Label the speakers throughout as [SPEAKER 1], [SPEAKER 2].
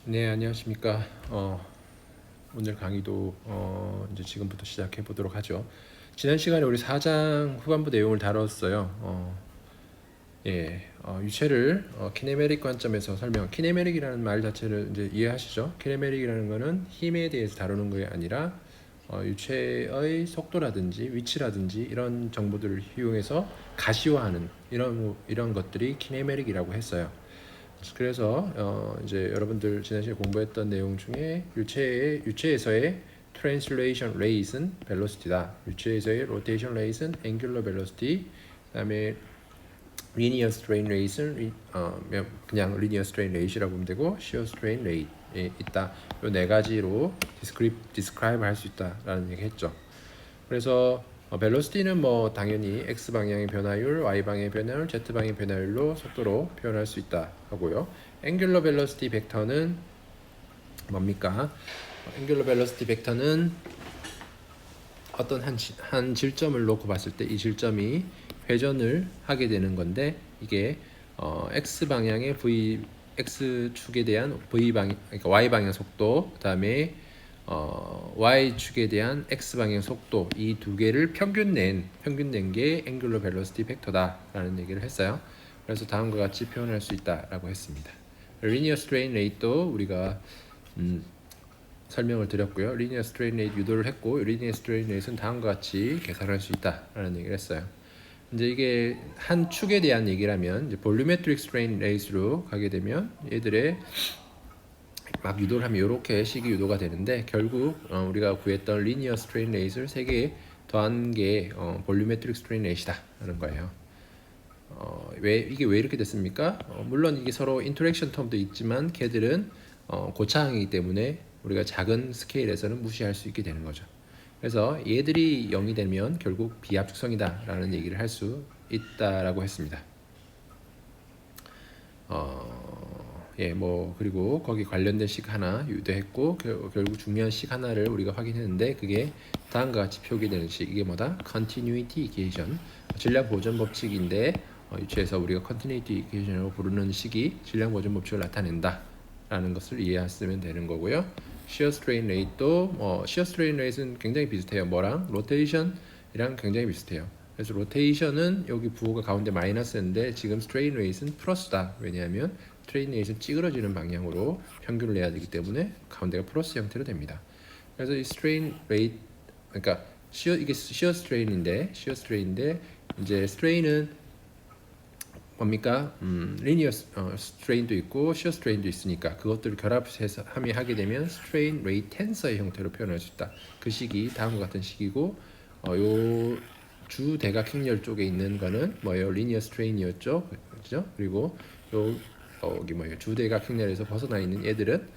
[SPEAKER 1] 네, 안녕하십니까. 오늘 강의도 이제 지금부터 시작해 보도록 하죠. 지난 시간에 우리 4장 후반부 내용을 다뤘어요. 유체를 키네메릭 관점에서 설명. 키네메릭이라는 말 자체를 이제 이해하시죠? 키네메릭이라는 거는 힘에 대해서 다루는 게 아니라 유체의 속도라든지 위치라든지 이런 정보들을 이용해서 가시화하는 이런 것들이 키네메릭이라고 했어요. 그래서 이제 여러분들 지난 시간에 공부했던 내용 중에 유체에서의 translation rate은 velocity다. 유체에서의 rotation rate은 angular velocity. 그다음에 linear strain rate은 그냥 linear strain rate이라고 보면 되고 shear strain rate에 있다. 이 네 가지로 describe 할 수 있다라는 얘기했죠. 그래서 벨로시티는 뭐 당연히 x 방향의 변화율, y 방향의 변화율, z 방향의 변화율로 속도로 표현할 수 있다 하고요. 앵귤러 벨로시티 벡터는 뭡니까? 앵귤러 벨로시티 벡터는 어떤 한 질점을 놓고 봤을 때 이 질점이 회전을 하게 되는 건데 이게 x 방향의 x 축에 대한 그러니까 y 방향 속도, 그다음에 y축에 대한 x방향 속도 이 두 개를 평균 낸 게 앵귤러 벨로시티 벡터다라는 얘기를 했어요. 그래서 다음과 같이 표현할 수 있다라고 했습니다. 리니어 스트레인 레이트도 우리가 설명을 드렸고요. 리니어 스트레인 레이트 유도를 했고 리니어 스트레인 레이트는 다음과 같이 계산할 수 있다라는 얘기를 했어요. 이제 이게 한 축에 대한 얘기라면 이제 볼루메트릭 스트레인 레이트로 가게 되면 얘들의 막 유도를 하면 이렇게 식이 유도가 되는데 결국 우리가 구했던 리니어 스트레인 레이트를 3개 더한 게 볼루메트릭 스트레인 레이트다라는 거예요. 이게 왜 이렇게 됐습니까? 물론 이게 서로 인터랙션 텀도 있지만 걔들은 고차항이기 때문에 우리가 작은 스케일에서는 무시할 수 있게 되는 거죠. 그래서 얘들이 0이 되면 결국 비압축성이다라는 얘기를 할 수 있다라고 했습니다. 뭐 그리고 거기 관련된 식 하나 유도했고 결국 중요한 식 하나를 우리가 확인했는데 그게 다음과 같이 표기되는 식. 이게 뭐다? Continuity Equation. 질량 보존 법칙인데 유체에서 우리가 Continuity Equation으로 부르는 식이 질량 보존 법칙을 나타낸다 라는 것을 이해하시면 되는 거고요. Shear Strain Rate도 Shear Strain Rate는 굉장히 비슷해요. 뭐랑? Rotation이랑 굉장히 비슷해요. 그래서 로테이션은 여기 부호가 가운데 마이너스인데 지금 스트레인 레이트는 플러스다. 왜냐하면 스트레인 레이트는 찌그러지는 방향으로 평균을 내야 되기 때문에 가운데가 플러스 형태로 됩니다. 그래서 이 스트레인 레이트 그러니까 이게 시어 스트레인인데 이제 스트레인은 뭡니까? 리니어 스트레인도 있고 시어 스트레인도 있으니까 그것들을 결합해서 하게 되면 스트레인 레이트 텐서의 형태로 표현할 수 있다. 그 식이 다음과 같은 식이고 요 주대각 행렬 쪽에 있는 거는 뭐예요? 리니어 스트레인이었죠, 그죠? 그리고 여기 뭐예요? 주대각 행렬에서 벗어나 있는 얘들은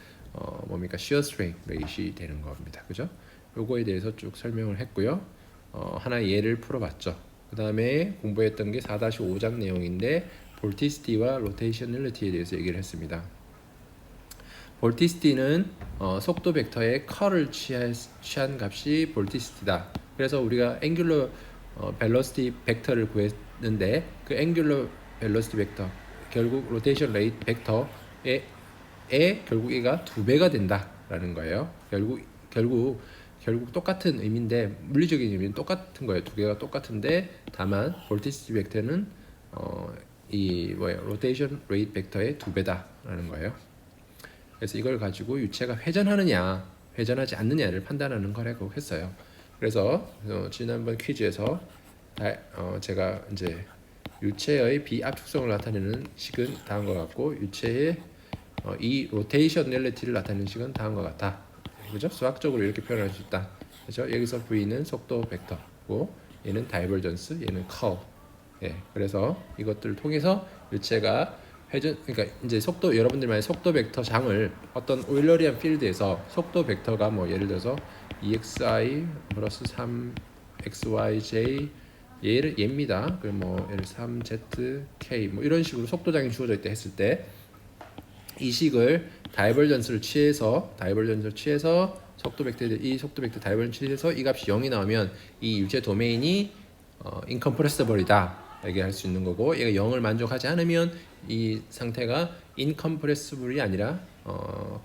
[SPEAKER 1] 뭡니까? 시어 스트레인 레이시 되는 겁니다, 그죠? 요거에 대해서 쭉 설명을 했고요. 하나 예를 풀어봤죠. 그 다음에 공부했던 게 4-5장 내용인데 볼티시티와 로테이셔널리티에 대해서 얘기를 했습니다. 볼티시티는 속도 벡터의 컬을 취한 값이 볼티시티다. 그래서 우리가 앵귤러 벨로시티 벡터를 구했는데 그 앵귤러 벨로시티 벡터 결국 로테이션 레이트 벡터에 결국 얘가 2배가 된다라는 거예요. 결국 똑같은 의미인데 물리적인 의미는 똑같은 거예요. 두 개가 똑같은데 다만 볼티시티 벡터는 이 로테이션 레이트 벡터의 2배다라는 거예요. 그래서 이걸 가지고 유체가 회전하느냐 회전하지 않느냐를 판단하는 거라고 했어요. 그래서 지난번 퀴즈에서 제가 이제 유체의 비압축성을 나타내는 식은 다음과 같고 유체의 이 로테이셔널리티를 나타내는 식은 다음과 같다. 그죠? 수학적으로 이렇게 표현할 수 있다. 그죠? 여기서 V는 속도 벡터고 얘는 다이버전스, 얘는 커브. 그래서 이것들을 통해서 유체가 그러니까 이제 속도 여러분들 만약 속도 벡터 장을 어떤 오일러리안 필드에서 속도 벡터가 뭐 예를 들어서 EXI 플러스 3XYJ 얘입니다. 그럼 뭐 예를 3ZK 뭐 이런 식으로 속도장이 주어져 있다 했을 때 이 식을 다이버전스를 취해서 속도 벡터 다이버전스 취해서 이 값이 0이 나오면 이 유체 도메인이 incompressible이다 얘기할 수 있는 거고 얘가 0을 만족하지 않으면 이 상태가 incompressible이 아니라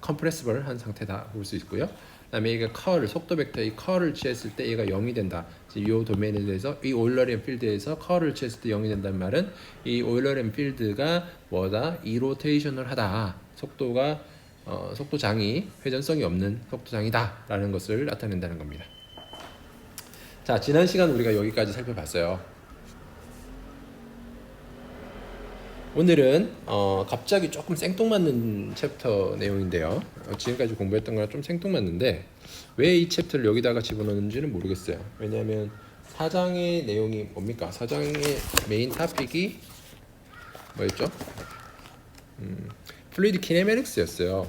[SPEAKER 1] compressible한 상태다 볼 수 있고요. 그다음에 얘가 curl 속도 벡터의 curl을 취했을 때 얘가 0이 된다. 이 도메인에 대해서 이 오일러리안 필드에서 curl을 취했을 때 0이 된다는 말은 이 오일러리안 필드가 뭐다? 이로테이션을 하다. 속도가 속도장이 회전성이 없는 속도장이다라는 것을 나타낸다는 겁니다. 자, 지난 시간 우리가 여기까지 살펴봤어요. 오늘은 갑자기 조금 생뚱맞는 챕터 내용인데요. 지금까지 공부했던 거랑 좀 생뚱맞는데 왜 이 챕터를 여기다가 집어넣는지는 모르겠어요. 왜냐하면 4장의 내용이 뭡니까? 4장의 메인 토픽이 뭐였죠? 플루이드 키네매틱스였어요.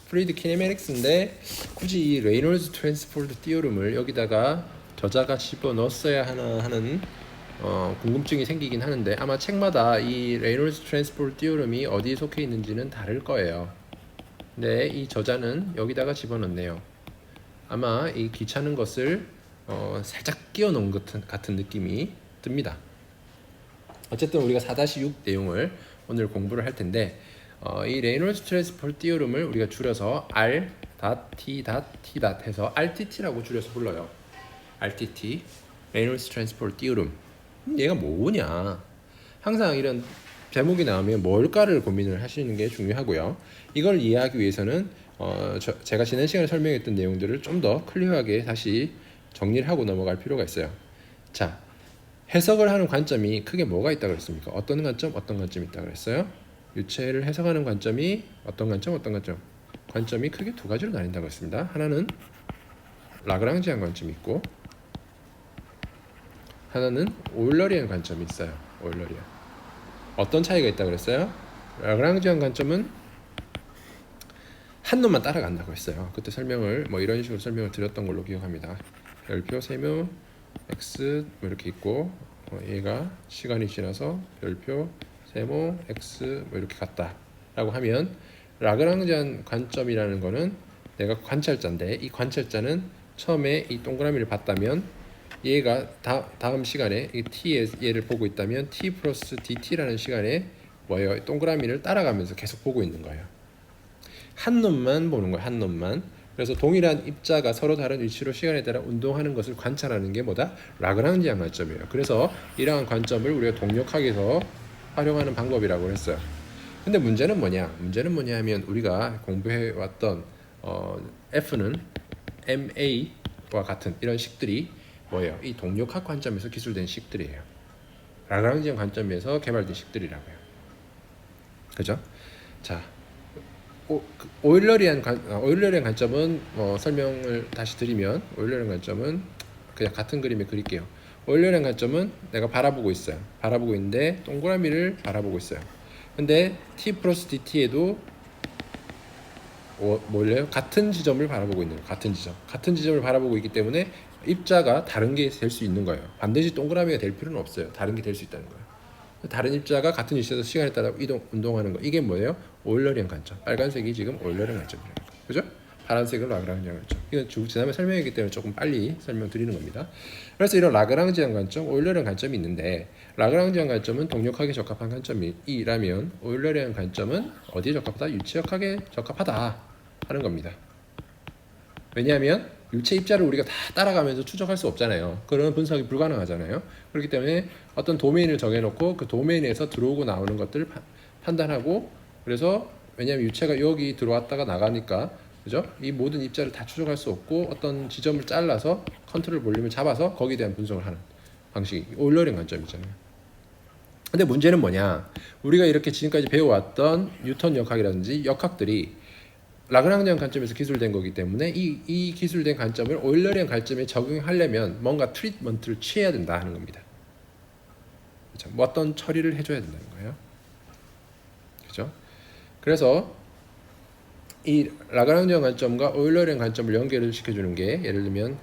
[SPEAKER 1] 플루이드 키네매틱스인데 굳이 이 레이놀즈 트랜스포트 티오름을 여기다가 저자가 집어넣었어야 하나 하는 궁금증이 생기긴 하는데 아마 책마다 이 레이놀즈 트랜스포트 티오름이 어디에 속해 있는지는 다를 거예요. 근데 이 저자는 여기다가 집어넣네요. 아마 이 귀찮은 것을 살짝 끼워 놓은 것 같은 느낌이 듭니다. 어쨌든 우리가 4-6 내용을 오늘 공부를 할 텐데 이 레이놀즈 트랜스포트 티오름을 우리가 줄여서 R.T.T. 해서 RTT라고 줄여서 불러요. RTT, 레이놀즈 트랜스포트 티오름. 얘가 뭐냐? 항상 이런 제목이 나오면 뭘까를 고민을 하시는 게 중요하고요. 이걸 이해하기 위해서는 제가 지난 시간에 설명했던 내용들을 좀 더 클리어하게 다시 정리를 하고 넘어갈 필요가 있어요. 자, 해석을 하는 관점이 크게 뭐가 있다고 그랬습니까? 어떤 관점이 있다고 그랬어요? 유체를 해석하는 관점이 어떤 관점? 관점이 크게 두 가지로 나뉜다고 했습니다. 하나는 라그랑지안 관점이 있고 하나는 오일러리안 관점이 있어요. 오일러리안. 어떤 차이가 있다고 그랬어요? 라그랑지안 관점은 한 놈만 따라간다고 했어요. 그때 설명을 이런 식으로 설명을 드렸던 걸로 기억합니다. 별표, 세모, x 이렇게 있고 얘가 시간이 지나서 별표, 세모, x 이렇게 갔다라고 하면 라그랑지안 관점이라는 거는 내가 관찰자인데 이 관찰자는 처음에 이 동그라미를 봤다면 얘가 다음 시간에 이 t의 얘를 보고 있다면 t 플러스 dt라는 시간에 뭐예요? 동그라미를 따라가면서 계속 보고 있는 거예요. 한 놈만 보는 거예요. 한 놈만. 그래서 동일한 입자가 서로 다른 위치로 시간에 따라 운동하는 것을 관찰하는 게 뭐다? 라그랑지안 관점이에요. 그래서 이러한 관점을 우리가 동력학에서 활용하는 방법이라고 했어요. 근데 문제는 뭐냐 하면 우리가 공부해왔던 F는 MA와 같은 이런 식들이 뭐예요? 이 동력학 관점에서 기술된 식들이에요. 라그랑지안 관점에서 개발된 식들이라고요. 그죠? 자, 오일러리안 관점은 설명을 다시 드리면 오일러리안 관점은 그냥 같은 그림에 그릴게요. 오일러리안 관점은 내가 바라보고 있어요. 바라보고 있는데 동그라미를 바라보고 있어요. 근데 t 플러스 dt에도 뭐래요? 같은 지점을 바라보고 있는 거예요. 같은 지점을 바라보고 있기 때문에 입자가 다른 게 될 수 있는 거예요. 반드시 동그라미가 될 필요는 없어요. 다른 게 될 수 있다는 거예요. 다른 입자가 같은 위치에서 시간에 따라 운동하는 거. 이게 뭐예요? 오일러리안 관점. 빨간색이 지금 오일러리안 관점이라는 거. 그죠? 파란색은 라그랑지안 관점. 이건 지난번에 설명했기 때문에 조금 빨리 설명드리는 겁니다. 그래서 이런 라그랑지안 관점, 오일러리안 관점이 있는데 라그랑지안 관점은 동력학에 적합한 관점이라면 오일러리안 관점은 어디에 적합하다? 유체역학에 적합하다 하는 겁니다. 왜냐하면 유체 입자를 우리가 다 따라가면서 추적할 수 없잖아요. 그런 분석이 불가능하잖아요. 그렇기 때문에 어떤 도메인을 정해놓고 그 도메인에서 들어오고 나오는 것들을 판단하고 그래서 왜냐하면 유체가 여기 들어왔다가 나가니까 그죠? 이 모든 입자를 다 추적할 수 없고 어떤 지점을 잘라서 컨트롤 볼륨을 잡아서 거기에 대한 분석을 하는 방식이 오일러리안 관점이잖아요. 근데 문제는 뭐냐? 우리가 이렇게 지금까지 배워왔던 뉴턴 역학이라든지 역학들이 라그랑지안 관점에서 기술된 거기 때문에 이 기술된 관점을 오일러리안 관점에 적용하려면 뭔가 트리트먼트를 취해야 된다 하는 겁니다. 그렇죠? 뭐 어떤 처리를 해줘야 된다는 거예요. 그렇죠? 그래서 이 라그랑지안 관점과 오일러리안 관점을 연결을 시켜주는 게 예를 들면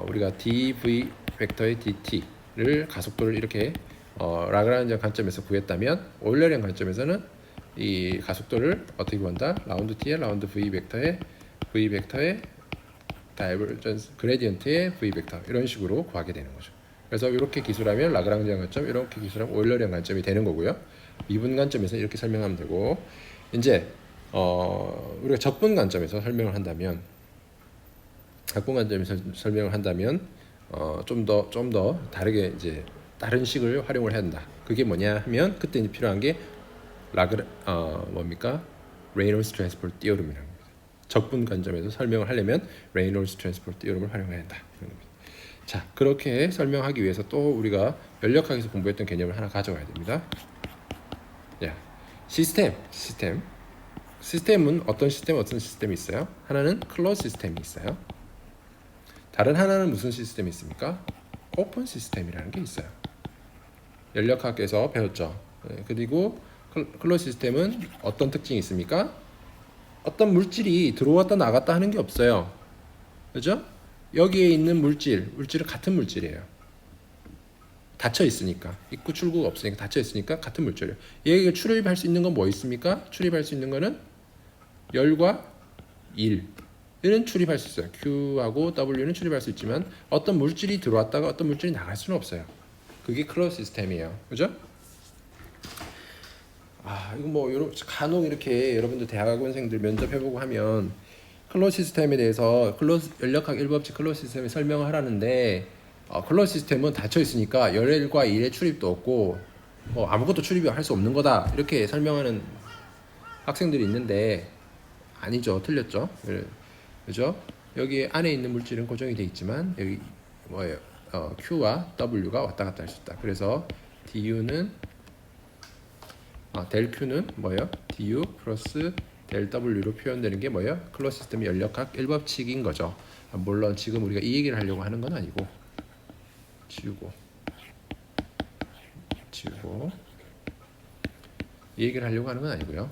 [SPEAKER 1] 우리가 dv 벡터의 dt를 가속도를 이렇게 라그랑지안 관점에서 구했다면 오일러리안 관점에서는 이 가속도를 어떻게 구한다? 라운드 t의 라운드 v 벡터의 다이버전스 그레디언트의 v 벡터 이런 식으로 구하게 되는 거죠. 그래서 이렇게 기술하면 라그랑지안 관점, 이렇게 기술하면 오일러리안 관점이 되는 거고요. 미분 관점에서 이렇게 설명하면 되고 이제 우리가 적분 관점에서 설명을 한다면 좀 더 다르게 이제 다른 식을 활용을 해야 한다. 그게 뭐냐 하면 그때 이제 필요한 게 뭡니까? 레이놀스 트랜스포트 디오름이라는 겁니다. 적분 관점에서 설명을 하려면 레이놀스 트랜스포트 디오름을 활용해야 한다. 자, 그렇게 설명하기 위해서 또 우리가 연력학에서 공부했던 개념을 하나 가져와야 됩니다. 야, 시스템은 어떤 시스템이 있어요? 하나는 클로즈 시스템이 있어요. 다른 하나는 무슨 시스템이 있습니까? 오픈 시스템이라는 게 있어요. 연력학에서 배웠죠. 그리고 클로즈 시스템은 어떤 특징이 있습니까? 어떤 물질이 들어왔다 나갔다 하는 게 없어요. 그죠? 여기에 있는 물질은 같은 물질이에요. 닫혀 있으니까, 입구 출구가 없으니까 닫혀 있으니까 같은 물질이에요. 얘가 출입할 수 있는 건 뭐 있습니까? 출입할 수 있는 거는 열과 일은 출입할 수 있어요. Q하고 W는 출입할 수 있지만 어떤 물질이 들어왔다가 어떤 물질이 나갈 수는 없어요. 그게 클로즈 시스템이에요. 그죠? 이거 뭐 간혹 이렇게 여러분들 대학원생들 면접해보고 하면 클로즈 시스템에 대해서 연력학 1법칙 클로즈 시스템에 설명을 하라는데 클로즈 시스템은 닫혀 있으니까 열과 일의 출입도 없고 아무것도 출입이 할 수 없는 거다 이렇게 설명하는 학생들이 있는데 아니죠. 틀렸죠. 그죠? 여기 안에 있는 물질은 고정이 돼 있지만 여기 뭐예요? Q와 W가 왔다 갔다 할 수 있다. 그래서 du는 델 Q는 뭐예요? du 플러스 델 W로 표현되는 게 뭐예요? 클로즈 시스템 연력학 1법칙인 거죠. 물론 지금 우리가 이 얘기를 하려고 하는 건 아니고 지우고 이 얘기를 하려고 하는 건 아니고요.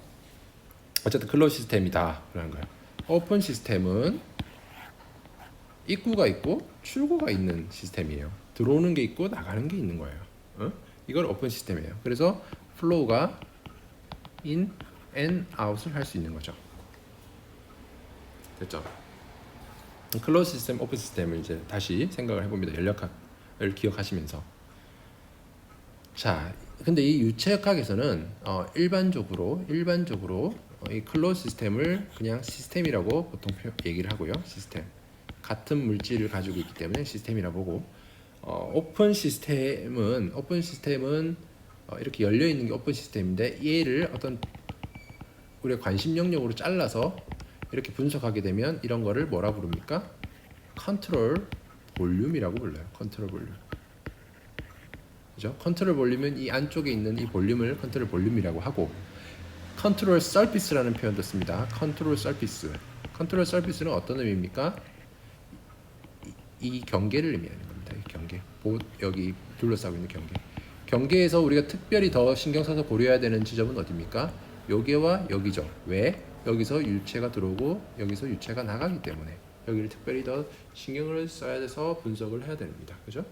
[SPEAKER 1] 어쨌든 클로즈 시스템이다 그런 거예요. 오픈 시스템은 입구가 있고 출구가 있는 시스템이에요. 들어오는 게 있고 나가는 게 있는 거예요. 이걸 오픈 시스템이에요. 그래서 플로우가 in and out을 할 수 있는 거죠. 됐죠? 클로즈 시스템, 오픈 시스템을 이제 다시 생각을 해봅니다. 연력학을 기억하시면서. 자, 근데 이 유체역학에서는 일반적으로 이 클로즈 시스템을 그냥 시스템이라고 보통 얘기를 하고요. 시스템. 같은 물질을 가지고 있기 때문에 시스템이라고 보고 오픈 시스템은 이렇게 열려 있는 게 오픈 시스템인데 얘를 어떤 우리가 관심 영역으로 잘라서 이렇게 분석하게 되면 이런 거를 뭐라 부릅니까? 컨트롤 볼륨이라고 불러요. 컨트롤 볼륨. 그죠? 컨트롤 볼륨은 이 안쪽에 있는 이 볼륨을 컨트롤 볼륨이라고 하고 컨트롤 서피스라는 표현도 씁니다. 컨트롤 서피스. 컨트롤 서피스는 어떤 의미입니까? 이 경계를 의미하는 겁니다. 이 경계. 여기 둘러싸고 있는 경계. 경계에서 우리가 특별히 더 신경 써서 고려해야 되는 지점은 어디입니까? 여기와 여기죠. 왜? 여기서 유체가 들어오고 여기서 유체가 나가기 때문에 여기를 특별히 더 신경을 써야 돼서 분석을 해야 됩니다. 그죠?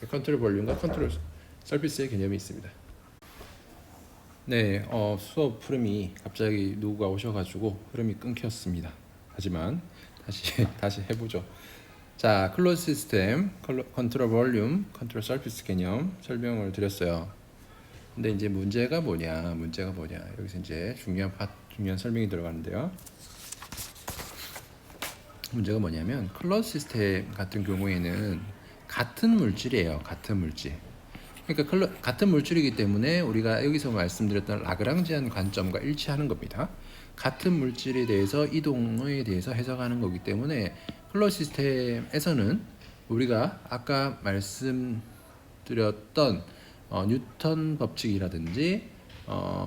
[SPEAKER 1] 컨트롤 볼륨과 컨트롤 서피스의 개념이 있습니다. 네, 수업 흐름이 갑자기 누구가 오셔가지고 흐름이 끊겼습니다. 하지만 다시 해보죠. 자, 클로즈 시스템, 컨트롤 볼륨, 컨트롤 서피스 개념 설명을 드렸어요. 근데 이제 문제가 뭐냐? 여기서 이제 중요한 설명이 들어가는데요. 문제가 뭐냐면 클로즈 시스템 같은 경우에는 같은 물질이에요. 같은 물질. 그러니까 같은 물질이기 때문에 우리가 여기서 말씀드렸던 라그랑지안 관점과 일치하는 겁니다. 같은 물질에 대해서 이동에 대해서 해석하는 거기 때문에 클로즈 시스템에서는 우리가 아까 말씀드렸던 뉴턴 법칙이라든지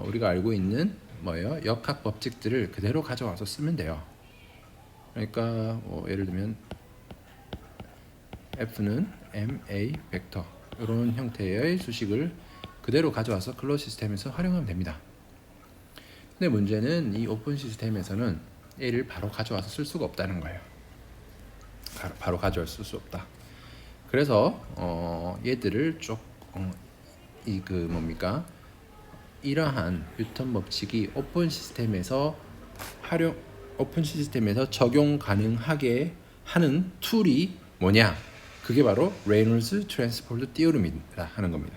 [SPEAKER 1] 우리가 알고 있는 뭐예요? 역학 법칙들을 그대로 가져와서 쓰면 돼요. 그러니까 예를 들면 F는 MA 벡터 이런 형태의 수식을 그대로 가져와서 클로즈 시스템에서 활용하면 됩니다. 근데 문제는 이 오픈 시스템에서는 A를 바로 가져와서 쓸 수가 없다는 거예요. 바로 가져올 수 없다. 그래서 얘들을 이러한 뉴턴 법칙이 오픈 시스템에서 적용 가능하게 하는 툴이 뭐냐? 그게 바로 레이놀즈 트랜스포트 디오름이다 하는 겁니다.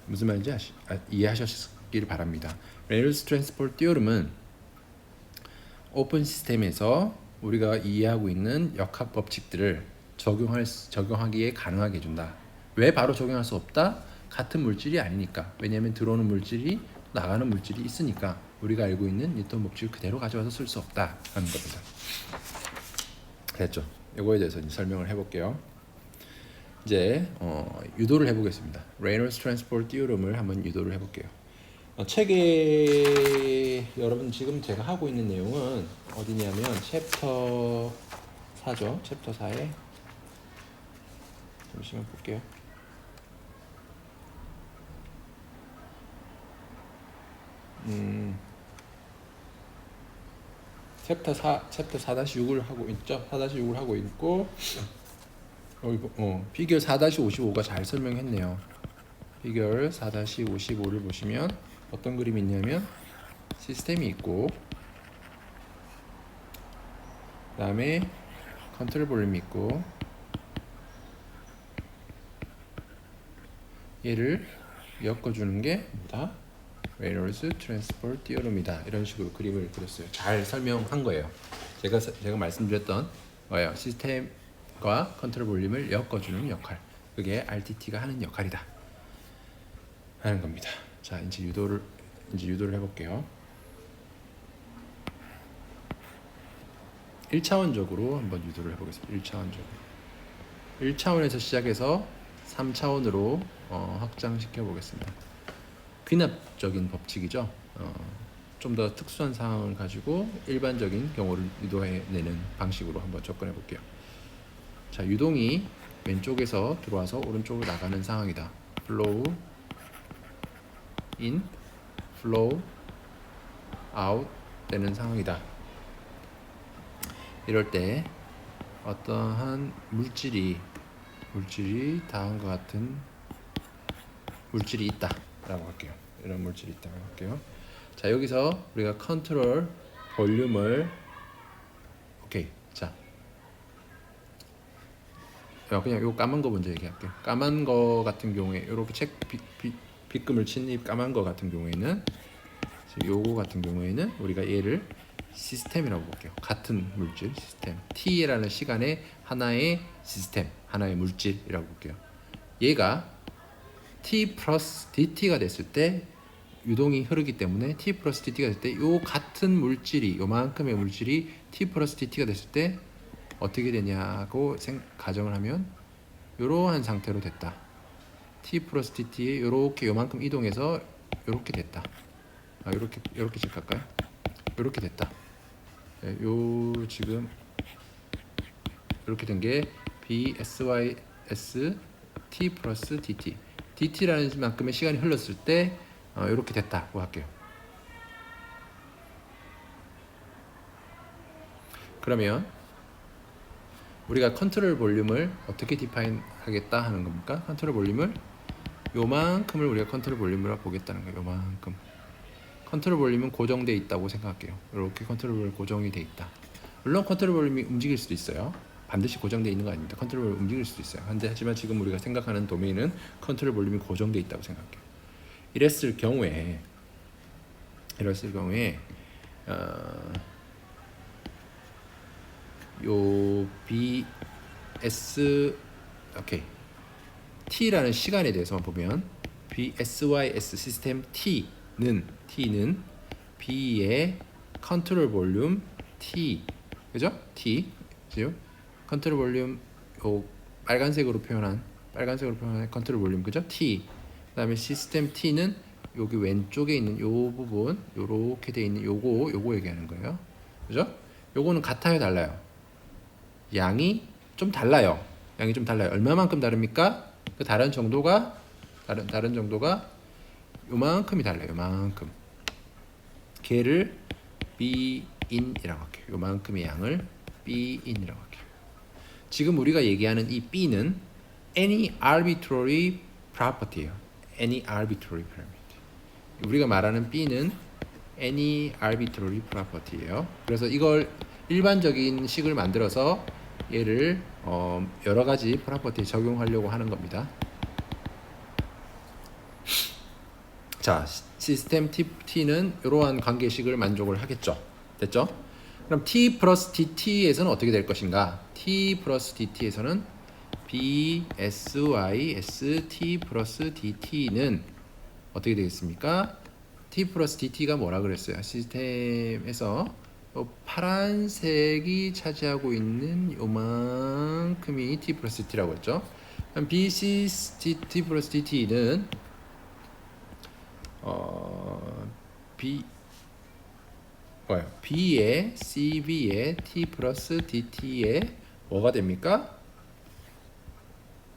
[SPEAKER 1] 무슨 말인지 이해하셨겠죠? 하시길 바랍니다. 레이놀스 트랜스포트 디오름은 오픈 시스템에서 우리가 이해하고 있는 역학 법칙들을 적용하기에 가능하게 해준다. 왜 바로 적용할 수 없다? 같은 물질이 아니니까. 왜냐하면 들어오는 물질이 나가는 물질이 있으니까 우리가 알고 있는 뉴턴 법칙을 그대로 가져와서 쓸 수 없다 하는 겁니다. 됐죠? 이거에 대해서 이제 설명을 해볼게요. 이제 유도를 해보겠습니다. 레이놀스 트랜스포트 디오럼을 한번 유도를 해볼게요. 책에 여러분 지금 제가 하고 있는 내용은 어디냐면 챕터 4죠. 챕터 4에 잠시만 볼게요. 챕터 4-6을 하고 있죠. 4-6을 하고 있고 피겨 4-55가 잘 설명했네요. 피겨 4-55를 보시면 어떤 그림이 있냐면 시스템이 있고 그 다음에 컨트롤 볼륨이 있고 얘를 엮어주는 게 뭐다? 레이놀스 트랜스포트 디오럼이다. 이런 식으로 그림을 그렸어요. 잘 설명한 거예요. 제가 말씀드렸던 거예요. 시스템과 컨트롤 볼륨을 엮어주는 역할. 그게 RTT가 하는 역할이다. 하는 겁니다. 자, 이제 유도를 해볼게요. 1차원적으로 한번 유도를 해보겠습니다. 1차원에서 시작해서 3차원으로 확장시켜 보겠습니다. 귀납적인 법칙이죠. 좀 더 특수한 상황을 가지고 일반적인 경우를 유도해내는 방식으로 한번 접근해 볼게요. 자, 유동이 왼쪽에서 들어와서 오른쪽으로 나가는 상황이다. flow in, flow out 되는 상황이다. 이럴 때 어떠한 물질이 다음과 같은 물질이 있다 라고 할게요. 이런 물질이 있다고 할게요. 자, 여기서 우리가 컨트롤 볼륨을 자, 그냥 요 까만 거 먼저 얘기할게요. 까만 거 같은 경우에 이렇게 빗금을 친 이 까만 거 같은 경우에는 요거 같은 경우에는 우리가 얘를 시스템이라고 볼게요. 같은 물질 시스템 T라는 시간의 하나의 시스템, 하나의 물질이라고 볼게요. 얘가 T 플러스 DT가 됐을 때 유동이 흐르기 때문에 T 플러스 DT가 됐을 때 요 같은 물질이 요만큼의 물질이 T 플러스 DT가 됐을 때 어떻게 되냐고 가정을 하면 이러한 상태로 됐다. T 플러스 DT에 요렇게 요만큼 이동해서 요렇게 됐다. 요렇게 칠할까요? 요렇게 됐다. 요 지금 이렇게 된 게 BSYS T 플러스 DT DT라는 만큼의 시간이 흘렀을 때 이렇게 됐다고 할게요. 그러면 우리가 컨트롤 볼륨을 어떻게 디파인 하겠다 하는 겁니까? 컨트롤 볼륨을 요만큼을 우리가 컨트롤 볼륨으로 보겠다는 거예요. 요만큼. 컨트롤 볼륨은 고정되어 있다고 생각할게요. 이렇게 컨트롤 볼륨이 고정이 되어 있다. 물론 컨트롤 볼륨이 움직일 수도 있어요. 반드시 고정되어 있는 거 아닙니다. 컨트롤 볼륨이 움직일 수도 있어요. 하지만 지금 우리가 생각하는 도메인은 컨트롤 볼륨이 고정되어 있다고 생각해요. 이랬을 경우에 요 BS T라는 시간에 대해서만 보면 BSYS 시스템 T는 B의 컨트롤 볼륨 T, 그죠? T, 지금 컨트롤 볼륨 요 빨간색으로 표현한 컨트롤 볼륨, 그죠? T. 그다음에 시스템 T는 여기 왼쪽에 있는 요 부분, 요렇게 돼 있는 요거 얘기하는 거예요, 그죠? 요거는 같아요, 달라요? 양이 좀 달라요. 얼마만큼 다릅니까? 그 다른 정도가 요만큼이 달라요. 요만큼. 걔를 B인이라고 할게요. 요만큼의 양을 B인이라고 할게요. 지금 우리가 얘기하는 이 B는 any arbitrary property예요. any arbitrary parameter. 우리가 말하는 B는 any arbitrary property예요. 그래서 이걸 일반적인 식을 만들어서 얘를 여러 가지 프로퍼티에 적용하려고 하는 겁니다. 자, 시스템 t는 이러한 관계식을 만족을 하겠죠. 됐죠? 그럼 t 플러스 dt에서는 어떻게 될 것인가? t 플러스 dt에서는 b s y s t 플러스 dt는 어떻게 되겠습니까? t 플러스 dt가 뭐라 그랬어요? 시스템에서 파란색이 차지하고 있는 요만큼이 t 플러스 dt라고 했죠. 그럼 b c t 플러스 dt는 B의 CB의 T 플러스 DT의 뭐가 됩니까?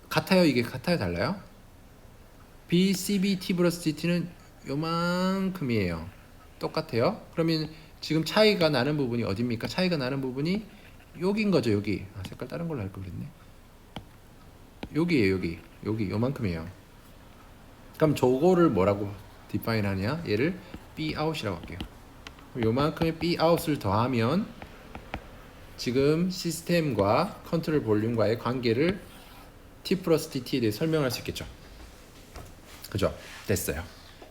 [SPEAKER 1] 같아요? 이게 같아요? 달라요? B, CB, T 플러스 DT는 요만큼이에요. 똑같아요? 그러면 지금 차이가 나는 부분이 어디입니까? 차이가 나는 부분이 여기인 거죠, 여기. 색깔 다른 걸로 할 걸 그랬네. 여기에요, 여기 요만큼이에요. 그럼 저거를 뭐라고 define 하냐? 얘를 B out이라고 할게요. 요만큼의 B out을 더하면 지금 시스템과 컨트롤 볼륨과의 관계를 T 플러스 DT에 대해 설명할 수 있겠죠. 그죠? 됐어요.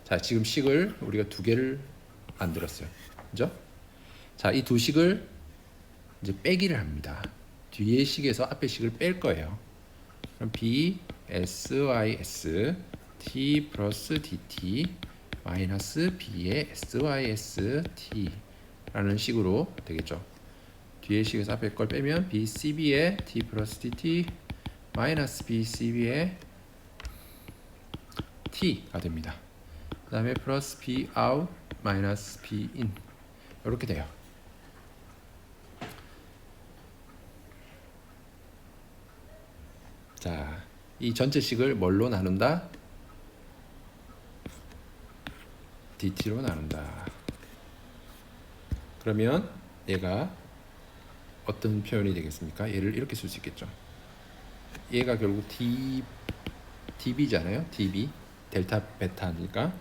[SPEAKER 1] 자, 지금 식을 우리가 두 개를 만들었어요. 그죠? 자, 이 두 식을 이제 빼기를 합니다. 뒤에 식에서 앞에 식을 뺄 거예요. 그럼 B, S, Y, S, T 플러스 DT 마이너스 B의 S, Y, S, T 라는 식으로 되겠죠. 뒤에 식에서 앞에 걸 빼면 B, CB의 T 플러스 DT 마이너스 B, CB의 T가 됩니다. 그 다음에 플러스 B out 마이너스 B in 이렇게 돼요. 자, 이 전체 식을 뭘로 나눈다? DT로 나눈다. 그러면 얘가 어떤 표현이 되겠습니까? 얘를 이렇게 쓸 수 있겠죠. 얘가 결국 dB잖아요. dB 델타 베타니까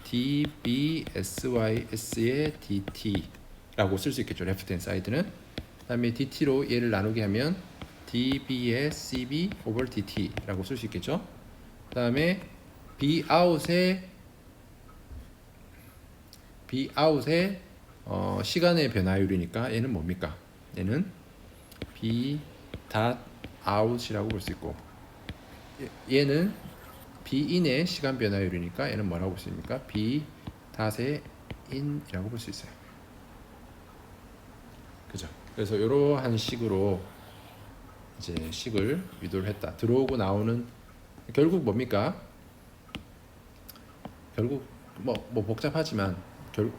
[SPEAKER 1] dB SYS의 dt라고 쓸 수 있겠죠. 레프트 핸 사이드는. 그 다음에 dt로 얘를 나누게 하면 dB의 CB over dt라고 쓸 수 있겠죠. 그 다음에 B out의 시간의 변화율이니까 얘는 뭡니까? 얘는 B 닷 out이라고 볼 수 있고, 얘는 B in의 시간 변화율이니까 얘는 뭐라고 볼 수 있습니까? B 닷의 in이라고 볼 수 있어요. 그죠? 그래서 이러한 식으로 이제 식을 유도를 했다. 들어오고 나오는 결국 뭡니까? 결국 뭐 복잡하지만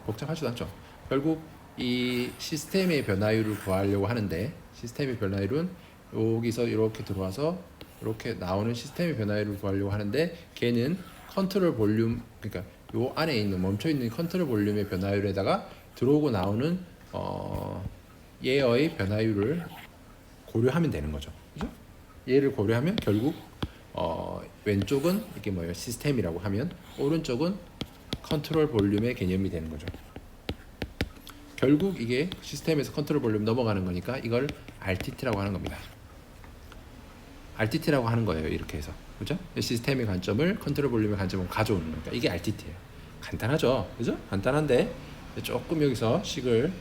[SPEAKER 1] 복잡하지도 않죠. 결국 이 시스템의 변화율을 구하려고 하는데, 시스템의 변화율은 여기서 이렇게 들어와서 이렇게 나오는 시스템의 변화율을 구하려고 하는데, 걔는 컨트롤 볼륨, 그러니까 요 안에 있는 멈춰 있는 컨트롤 볼륨의 변화율에다가 들어오고 나오는 얘의 변화율을 고려하면 되는 거죠. 그죠? 얘를 고려하면 결국 왼쪽은 이게 뭐예요? 시스템이라고 하면 오른쪽은 컨트롤 볼륨의 개념이 되는 거죠. 결국 이게 시스템에서 컨트롤 볼륨 넘어가는 거니까 이걸 RTT라고 하는 겁니다. RTT라고 하는 거예요. 이렇게 해서. 그죠? 시스템의 관점을 컨트롤 볼륨의 관점으로 가져오는 거니까 이게 RTT예요. 간단하죠? 그죠? 간단한데 조금 여기서 식을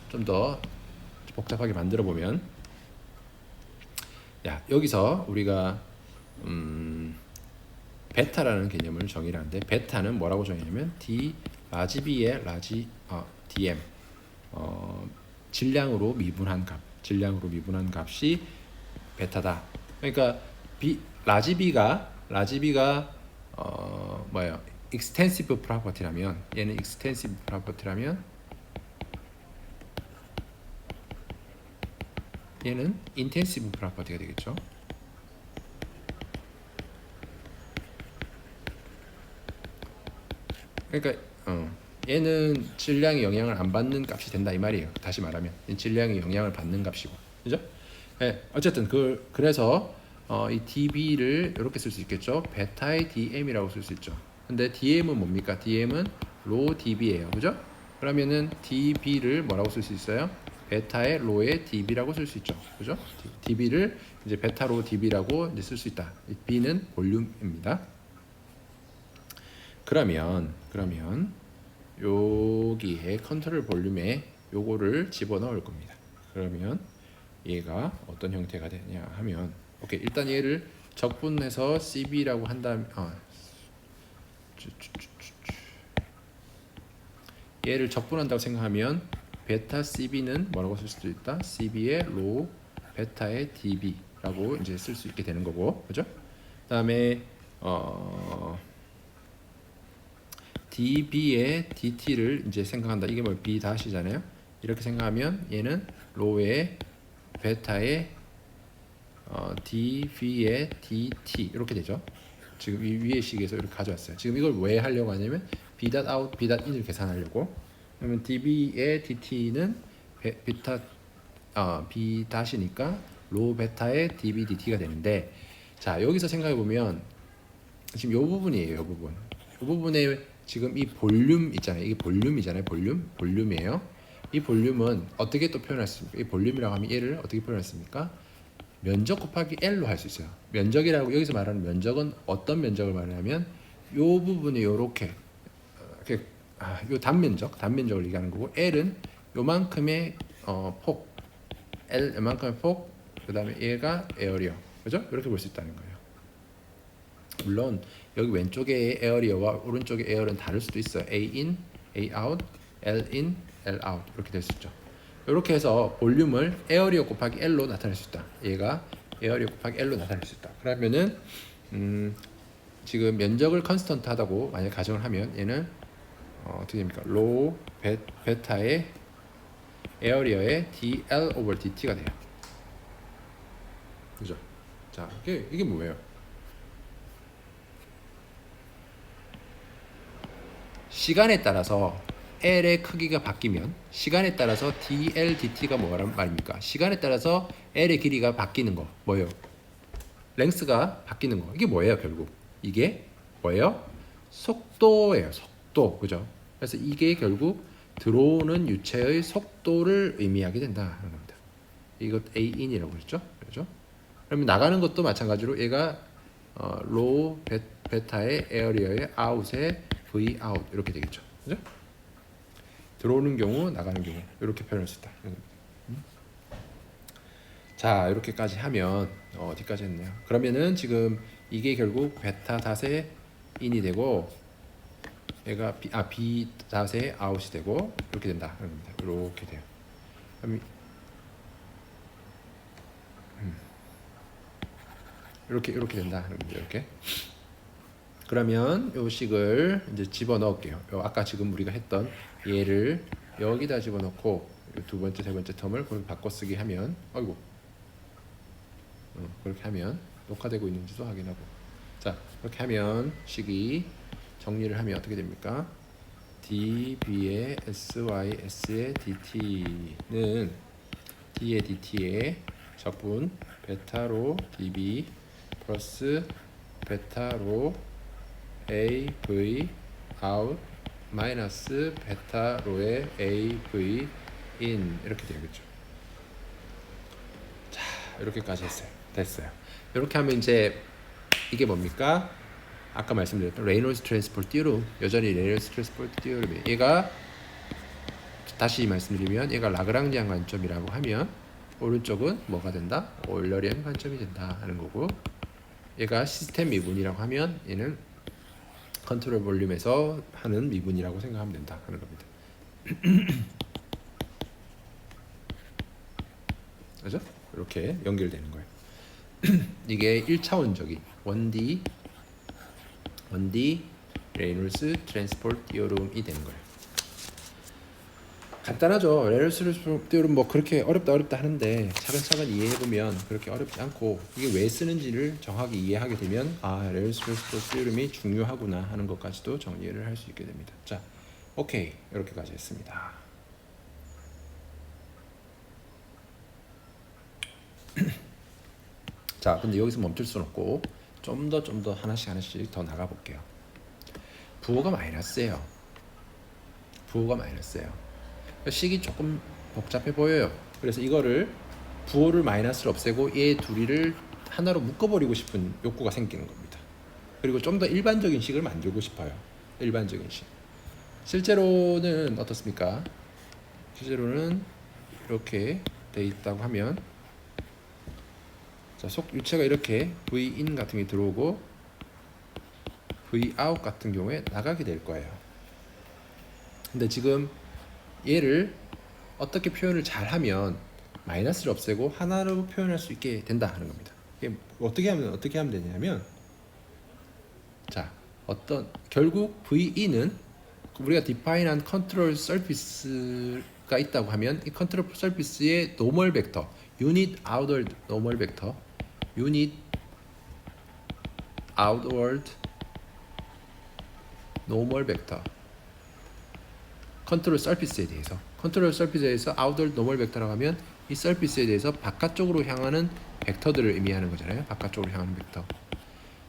[SPEAKER 1] 좀 더 복잡하게 만들어 보면, 여기서 우리가 베타라는 개념을 정의를 하는데, 베타는 뭐라고 정의하냐면 D 라지 B의 라지 DM 질량으로 미분한 값이 베타다. 그러니까 라지 B가 뭐예요? extensive property라면, 얘는 extensive property라면 얘는 intensive property가 되겠죠. 그러니까 얘는 질량의 영향을 안 받는 값이 된다 이 말이에요. 다시 말하면 질량의 영향을 받는 값이고, 그죠? 어쨌든 그래서 이 dB를 이렇게 쓸 수 있겠죠. 베타의 dm이라고 쓸 수 있죠. 근데 dm은 뭡니까? dm은 rho dB예요, 그죠? 그러면은 dB를 뭐라고 쓸 수 있어요? 베타의 rho의 dB라고 쓸 수 있죠, 그죠? dB를 이제 베타 rho dB라고 이제 쓸 수 있다. 이 B는 볼륨입니다. 그러면 여기에 컨트롤 볼륨에 요거를 집어넣을 겁니다. 그러면 얘가 어떤 형태가 되냐 하면 오케이 일단 얘를 적분해서 CB라고 한다면 얘를 적분한다고 생각하면 베타 CB는 뭐라고 쓸 수도 있다. CB의 로 베타의 DB라고 이제 쓸 수 있게 되는 거고, 그죠? 그다음에 dB의 dt를 이제 생각한다. 이게 뭐 b 다시잖아요. 이렇게 생각하면 얘는 로의 베타의 dV의 dt 이렇게 되죠. 지금 이 위의 식에서 이렇게 가져왔어요. 지금 이걸 왜 하려고 하냐면 b.out, b.in을 계산하려고. 그러면 dB의 dt는 베타 b 다시니까 로 베타의 dB dt가 되는데, 자 여기서 생각해 보면 지금 요 부분이에요. 요 부분. 요 부분에 지금 이 볼륨 있잖아요. 이게 볼륨이잖아요. 볼륨이에요. 이 볼륨은 어떻게 또 표현할 수 있습니까? 이 볼륨이라고 하면 얘를 어떻게 표현할 수 있습니까? 면적 곱하기 L로 할 수 있어요. 면적이라고 여기서 말하는 면적은 어떤 면적을 말하냐면 요 부분이 요렇게 요 단면적을 얘기하는 거고, L은 요만큼의 폭, L 요만큼의 폭, 그다음에 얘가 에어리어, 그죠? 이렇게 볼 수 있다는 거예요. 물론 여기 왼쪽에 에어리어와 오른쪽에 에어는 다를 수도 있어요. A in, A out, L in, L out 이렇게 될 수 있죠. 이렇게 해서 볼륨을 에어리어 곱하기 L로 나타낼 수 있다. 얘가 에어리어 곱하기 L로 나타낼 수 있다. 그러면은 지금 면적을 컨스턴트 하다고 만약 가정을 하면 얘는 어떻게 됩니까? 로 베타의 에어리어의 dl over dt가 돼요. 그죠? 자, 이게 뭐예요? 시간에 따라서 L의 크기가 바뀌면 시간에 따라서 dl dt가 뭐란 말입니까? 시간에 따라서 L의 길이가 바뀌는 거 뭐예요? 랭스가 바뀌는 거. 이게 뭐예요? 결국 이게 뭐예요? 속도예요. 속도. 그죠? 그래서 이게 결국 들어오는 유체의 속도를 의미하게 된다는 겁니다. 이것 A-in이라고 그랬죠? 그렇죠? 그러면 나가는 것도 마찬가지로 얘가 로 베타의 에어리어의 아웃의 V out 이렇게 되겠죠. 그죠? 들어오는 경우, 나가는 경우 이렇게 표현할 수 있다. 자, 이렇게까지 하면 어디까지 했네요. 그러면은 지금 이게 결국 베타 닷의 인이 되고 얘가 B 닷의 아웃이 되고 이렇게 된다. 이렇게 돼요. 그럼 이렇게 된다. 이렇게. 그러면 요 식을 이제 집어 넣을게요. 아까 지금 우리가 했던 얘를 여기다 집어 넣고 두 번째, 세 번째 텀을 그렇게 바꿔 쓰기 하면 아이고. 그렇게 하면 녹화되고 있는지도 확인하고. 자, 이렇게 하면 식이 정리를 하면 어떻게 됩니까? dB의 sys의 dt는 d의 dt의 적분 베타로 dB 플러스 베타로 AV out 마이너스 베타로의 AV in 이렇게 되겠죠. 자, 이렇게까지 됐어요. 이렇게 하면 이제 이게 뭡니까? 아까 말씀드렸던 레이놀즈 트랜스포트 티오름, 여전히 레이놀즈 트랜스포트 티오름이 얘가 다시 말씀드리면 얘가 라그랑지안 관점이라고 하면 오른쪽은 뭐가 된다? 오일러리안 관점이 된다 하는 거고, 얘가 시스템 미분이라고 하면 얘는 컨트롤 볼륨에서 하는 미분이라고 생각하면 된다 하는 겁니다. 그죠? 이렇게 연결되는 거예요. 이게 1차원적인 1D 레이놀즈 트랜스포트 티오름이 되는 거예요. 간단하죠. 레이놀즈 트랜스포트 티오름 뭐 그렇게 어렵다 하는데 차근차근 이해해보면 그렇게 어렵지 않고, 이게 왜 쓰는지를 정확히 이해하게 되면 레이놀즈 트랜스포트 티오름이 중요하구나 하는 것까지도 정리를 할 수 있게 됩니다. 자, 오케이, 이렇게까지 했습니다. 자, 근데 여기서 멈출 수는 없고 좀 더 하나씩 더 나가 볼게요. 부호가 마이너스예요. 식이 조금 복잡해 보여요. 그래서 이거를 부호를 마이너스를 없애고 얘 둘이를 하나로 묶어버리고 싶은 욕구가 생기는 겁니다. 그리고 좀 더 일반적인 식을 만들고 싶어요. 일반적인 식. 실제로는 어떻습니까? 실제로는 이렇게 돼 있다고 하면, 자, 속 유체가 이렇게 v-in 같은 게 들어오고 v-out 같은 경우에 나가게 될 거예요. 근데 지금 얘를 어떻게 표현을 잘 하면 마이너스를 없애고 하나로 표현할 수 있게 된다 하는 겁니다. 이게 어떻게 하면 되냐면, 자, 결국 v-in은 우리가 디파인한 컨트롤 서피스가 있다고 하면 이 컨트롤 서피스의 노멀 벡터, 유닛 아웃워드 노멀 벡터, 유닛 아웃워드 노멀 벡터, 컨트롤 서피스에 대해서 아웃워드 노멀 ベクト라고 하면 이 서피스에 대해서 바깥쪽으로 향하는 벡터들을 의미하는 거잖아요. 바깥쪽으로 향하는 벡터.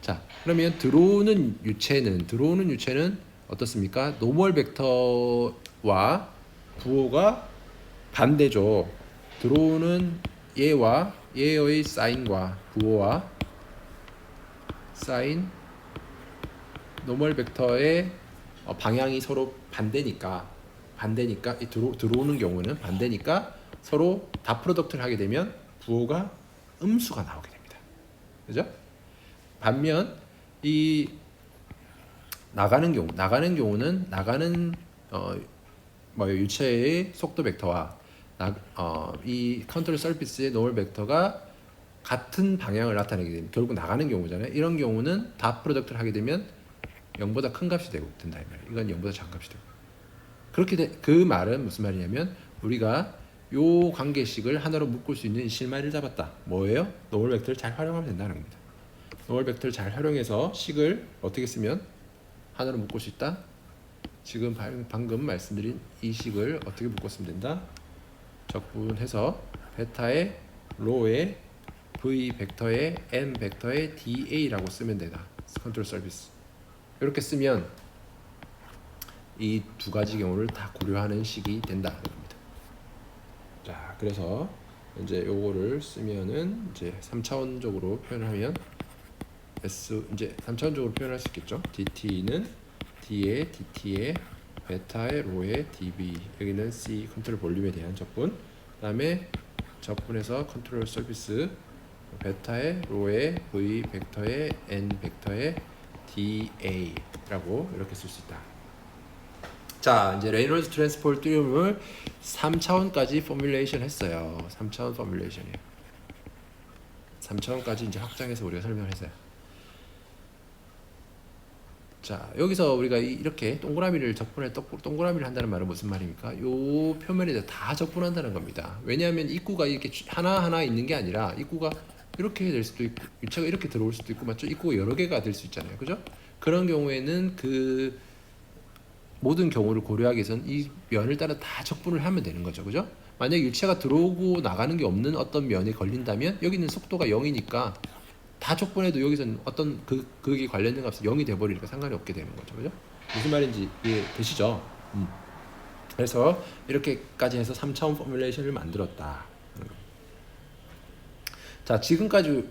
[SPEAKER 1] 자, 그러면 들어오는 유체는 어떻습니까? 노멀 벡터와 부호가 반대죠. 들어오는 얘의 사인과 부호와 사인 노멀 벡터의 방향이 서로 반대니까 이 들어오는 경우는 반대니까 서로 다 프로덕트를 하게 되면 부호가 음수가 나오게 됩니다. 그죠? 반면 이 나가는 경우는 유체의 속도 벡터와 이 컨트롤 서피스의 노멀 벡터가 같은 방향을 나타내게 되면 결국 나가는 경우잖아요. 이런 경우는 다 프로덕트를 하게 되면 0보다 큰 값이 된다 이 말이에요. 이건 0보다 작은 값이 되고. 그 말은 무슨 말이냐면 우리가 요 관계식을 하나로 묶을 수 있는 실마리를 잡았다. 뭐예요? 노멀 벡터를 잘 활용하면 된다는 겁니다. 노멀 벡터를 잘 활용해서 식을 어떻게 쓰면 하나로 묶을 수 있다? 지금 방금 말씀드린 이 식을 어떻게 묶었으면 된다? 적분해서 베타의 로의 v 벡터의 n 벡터의 da라고 쓰면 되다. 컨트롤 서비스. 이렇게 쓰면 이 두 가지 경우를 다 고려하는 식이 된다는 겁니다. 자, 그래서 이제 요거를 쓰면은 이제 3차원적으로 표현하면 이제 3차원적으로 표현할 수 있겠죠. dt는 d의 dt의 베타의 로의 db, 여기는 c 컨트롤 볼륨에 대한 적분, 그다음에 적분해서 컨트롤 서비스 베타의 로의 v 벡터의 n 벡터의 da라고 이렇게 쓸 수 있다. 자, 이제 레이놀즈 트랜스폴 띠움을 3차원까지 포뮬레이션 했어요. 3차원 포뮬레이션이에요. 3차원까지 이제 확장해서 우리가 설명을 했어요. 자, 여기서 우리가 이렇게 동그라미를 동그라미를 한다는 말은 무슨 말입니까? 요 표면에 다 적분한다는 겁니다. 왜냐하면 입구가 이렇게 하나하나 있는 게 아니라 입구가 이렇게 될 수도 있고 유체가 이렇게 들어올 수도 있고, 맞죠? 입구가 여러 개가 될 수 있잖아요. 그죠? 그런 경우에는 그 모든 경우를 고려하기 위해서는 이 면을 따라 다 적분을 하면 되는 거죠. 그죠? 만약 유체가 들어오고 나가는 게 없는 어떤 면에 걸린다면 여기는 속도가 0이니까 다 적분해도 여기서는 어떤 그게 관련된 값이 0이 돼버리니까 상관이 없게 되는 거죠. 그죠? 무슨 말인지 이해되시죠? 그래서 이렇게까지 해서 3차원 포뮬레이션을 만들었다. 자, 지금까지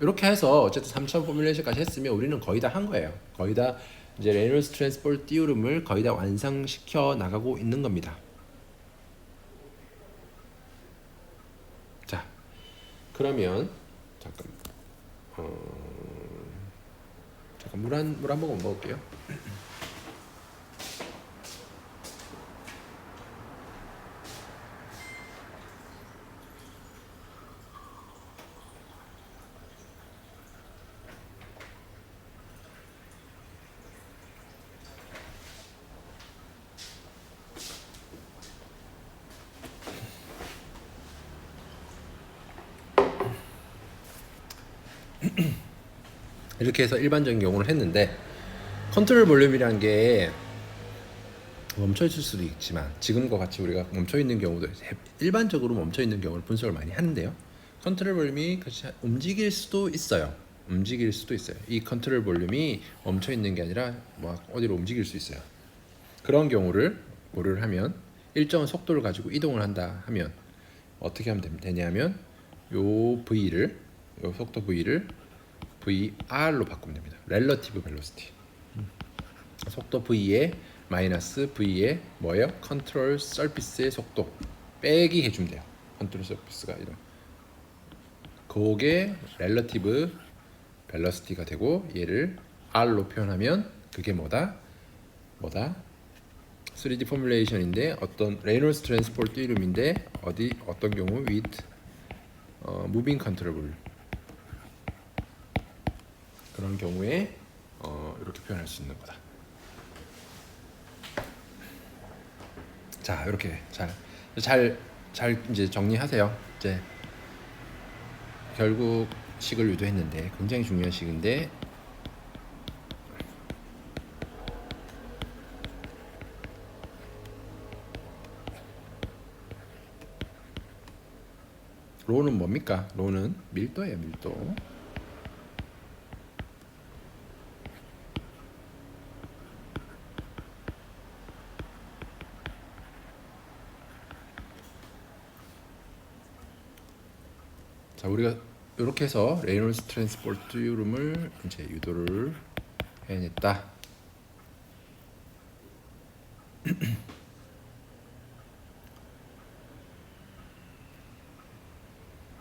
[SPEAKER 1] 이렇게 해서 어쨌든 3차원 포뮬레이션까지 했으면 우리는 거의 다 한 거예요. 거의 다 이제 레이놀즈 트랜스폴 띠오름을 거의 다 완성시켜 나가고 있는 겁니다. 자, 그러면 잠깐 물 한 모금 먹을게요. 이렇게 해서 일반적인 경우를 했는데, 컨트롤 볼륨이라는 게 멈춰 있을 수도 있지만 지금과 같이 우리가 멈춰 있는 경우도 일반적으로 멈춰 있는 경우를 분석을 많이 하는데요. 컨트롤 볼륨이 움직일 수도 있어요. 이 컨트롤 볼륨이 멈춰 있는 게 아니라 막 어디로 움직일 수 있어요. 그런 경우를 고려를 하면 일정한 속도를 가지고 이동을 한다 하면 어떻게 하면 되냐면 요 속도 V를 VR로 바꾸면 됩니다. 렐러티브 벨로시티. 속도 V에 마이너스 V에 뭐예요? 컨트롤 서피스의 속도 빼기 해주면 돼요. 컨트롤 서피스가 이런 그게 렐러티브 벨러시티가 되고 얘를 R로 표현하면 그게 뭐다? 3D 포뮬레이션인데 어떤 레이놀스 트랜스포트 이름인데 어떤 경우 with 무빙 컨트롤 그런 경우에 이렇게 표현할 수 있는 거다. 자, 이렇게 잘 이제 정리하세요. 이제 결국 식을 유도했는데 굉장히 중요한 식인데 로는 뭡니까? 로는 밀도예요, 밀도. 자, 우리가 이렇게 해서 레이놀스 트랜스포트 룸을 이제 유도를 해냈다.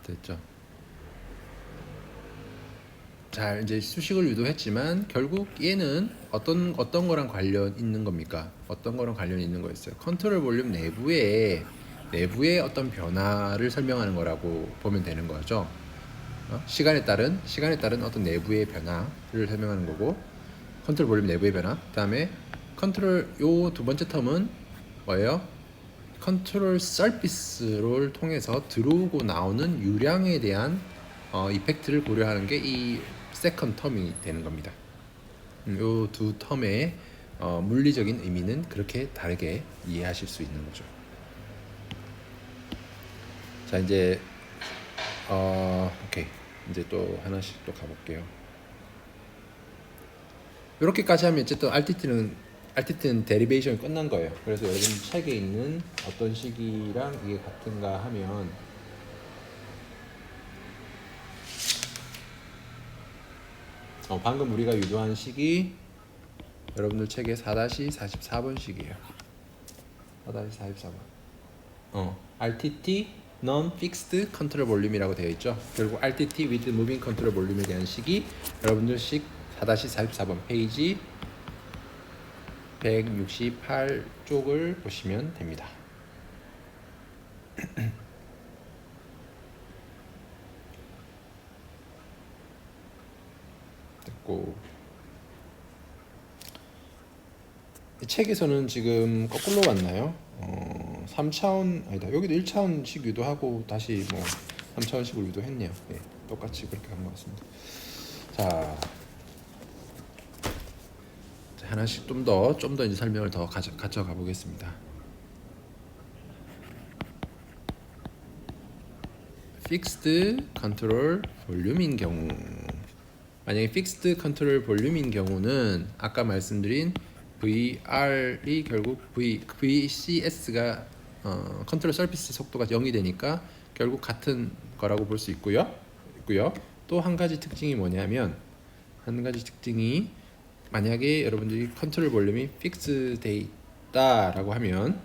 [SPEAKER 1] 됐죠? 자, 이제 수식을 유도했지만 결국 얘는 어떤 거랑 관련 있는 겁니까? 어떤 거랑 관련이 있는 거였어요? 컨트롤 볼륨 내부의 어떤 변화를 설명하는 거라고 보면 되는 거죠. 시간에 따른 어떤 내부의 변화를 설명하는 거고 컨트롤 볼륨 내부의 변화. 그다음에 컨트롤 요 두 번째 텀은 뭐예요? 컨트롤 서피스를 통해서 들어오고 나오는 유량에 대한 이펙트를 고려하는 게 이 세컨드 텀이 되는 겁니다. 요 두 텀의 물리적인 의미는 그렇게 다르게 이해하실 수 있는 거죠. 자, 이제 오케이. 이제 또 하나씩 또 가볼게요. 이렇게까지 하면 어쨌든 RTT는 데리베이션이 끝난 거예요. 그래서 여러분 책에 있는 어떤 식이랑 이게 같은가 하면 방금 우리가 유도한 식이 여러분들 책에 4-44번 식이에요. 4-44번. RTT Non-Fixed Control Volume이라고 되어 있죠. 결국 RTT with Moving Control Volume에 대한 식이 여러분들 식 4-44번 페이지 168쪽을 보시면 됩니다. 됐고 이 책에서는 지금 거꾸로 왔나요? 3차원 아니다. 여기도 1차원식 유도하고 다시 뭐 3차원식으로 유도했네요. 네, 똑같이 그렇게 간 것 같습니다. 자, 하나씩 좀 더 이제 설명을 더 가져가 보겠습니다. 픽스드 컨트롤 볼륨인 경우, 만약에 픽스드 컨트롤 볼륨인 경우는 아까 말씀드린 VR이 결국 VCS가 컨트롤 서피스 속도가 0이 되니까 결국 같은 거라고 볼 수 있고요. 또 한 가지 특징이 뭐냐면 만약에 여러분들이 컨트롤 볼륨이 픽스 돼 있다라고 하면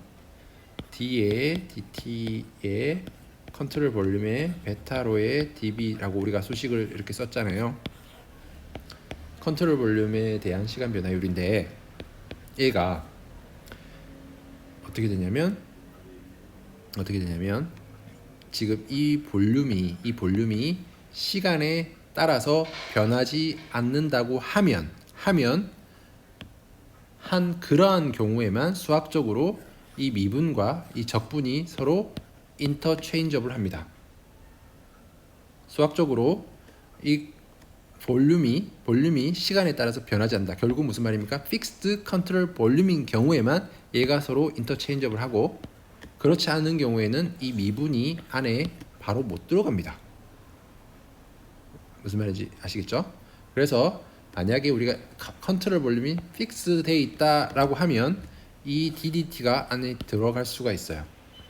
[SPEAKER 1] D에 DT에 컨트롤 볼륨의 베타로의 dB라고 우리가 수식을 이렇게 썼잖아요. 컨트롤 볼륨에 대한 시간 변화율인데 얘가 어떻게 되냐면 지금 이 볼륨이 시간에 따라서 변하지 않는다고 하면 한 그러한 경우에만 수학적으로 이 미분과 이 적분이 서로 인터체인저블 합니다. 수학적으로 이 볼륨이 시간에 따라서 변하지 않는다. 결국 무슨 말입니까? 픽스드 컨트롤 볼륨인 경우에만 얘가 서로 인터체인저블 하고 그렇지 않은 경우에는 이 미분이 안에 바로 못 들어갑니다. 무슨 말인지 아시겠죠? 그래서 만약에 우리가 컨트롤 볼륨이 픽스 돼 있다라고 하면 이 DDT가 안에 들어갈 수가 있어요.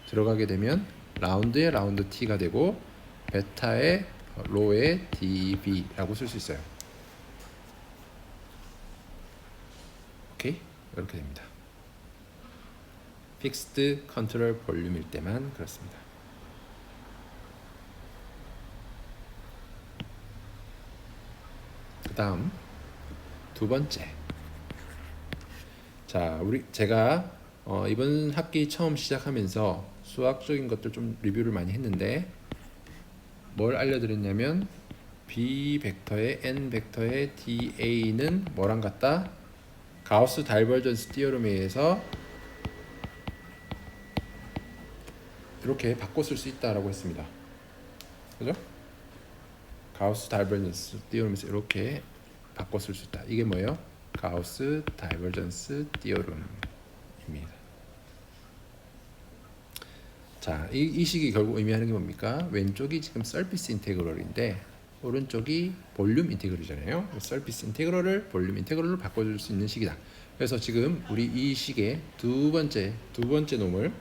[SPEAKER 1] 들어가게 되면 라운드의 라운드 T가 되고 베타의 로의 dB라고 쓸 수 있어요. 오케이? 그렇게 됩니다. 픽스드 컨트롤 볼륨일 때만 그렇습니다. 그 다음 두 번째. 자, 제가 이번 학기 처음 시작하면서 수학적인 것들 좀 리뷰를 많이 했는데 뭘 알려드렸냐면 B 벡터의 N 벡터의 dA는 뭐랑 같다? 가우스 다이버전스 티어럼에 의해서 이렇게 바꿔 쓸 수 있다라고 했습니다. 그죠? 가우스 다이버전스 티어럼에서 이렇게 바꿔 쓸 수 있다. 이게 뭐예요? 가우스 다이버전스 티어럼입니다. 자, 이 식이 결국 의미하는 게 뭡니까? 왼쪽이 지금 서피스 인테그럴인데 오른쪽이 볼륨 인테그럴이잖아요. 서피스 인테그럴을 볼륨 인테그럴로 바꿔줄 수 있는 식이다. 그래서 지금 우리 이 식의 두 번째 놈을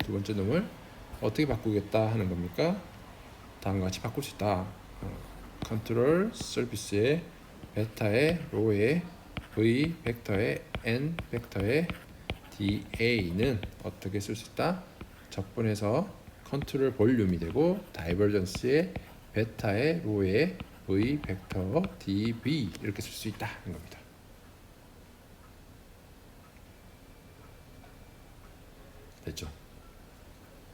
[SPEAKER 1] 어떻게 바꾸겠다 하는 겁니까? 다음과 같이 바꿀 수 있다. 컨트롤 서피스의 베타의 로의 v 벡터의 n 벡터의 da는 어떻게 쓸 수 있다? 적분해서 컨트롤 볼륨이 되고 다이버전스의 베타의 로의 v 벡터 dv 이렇게 쓸 수 있다는 겁니다. 됐죠?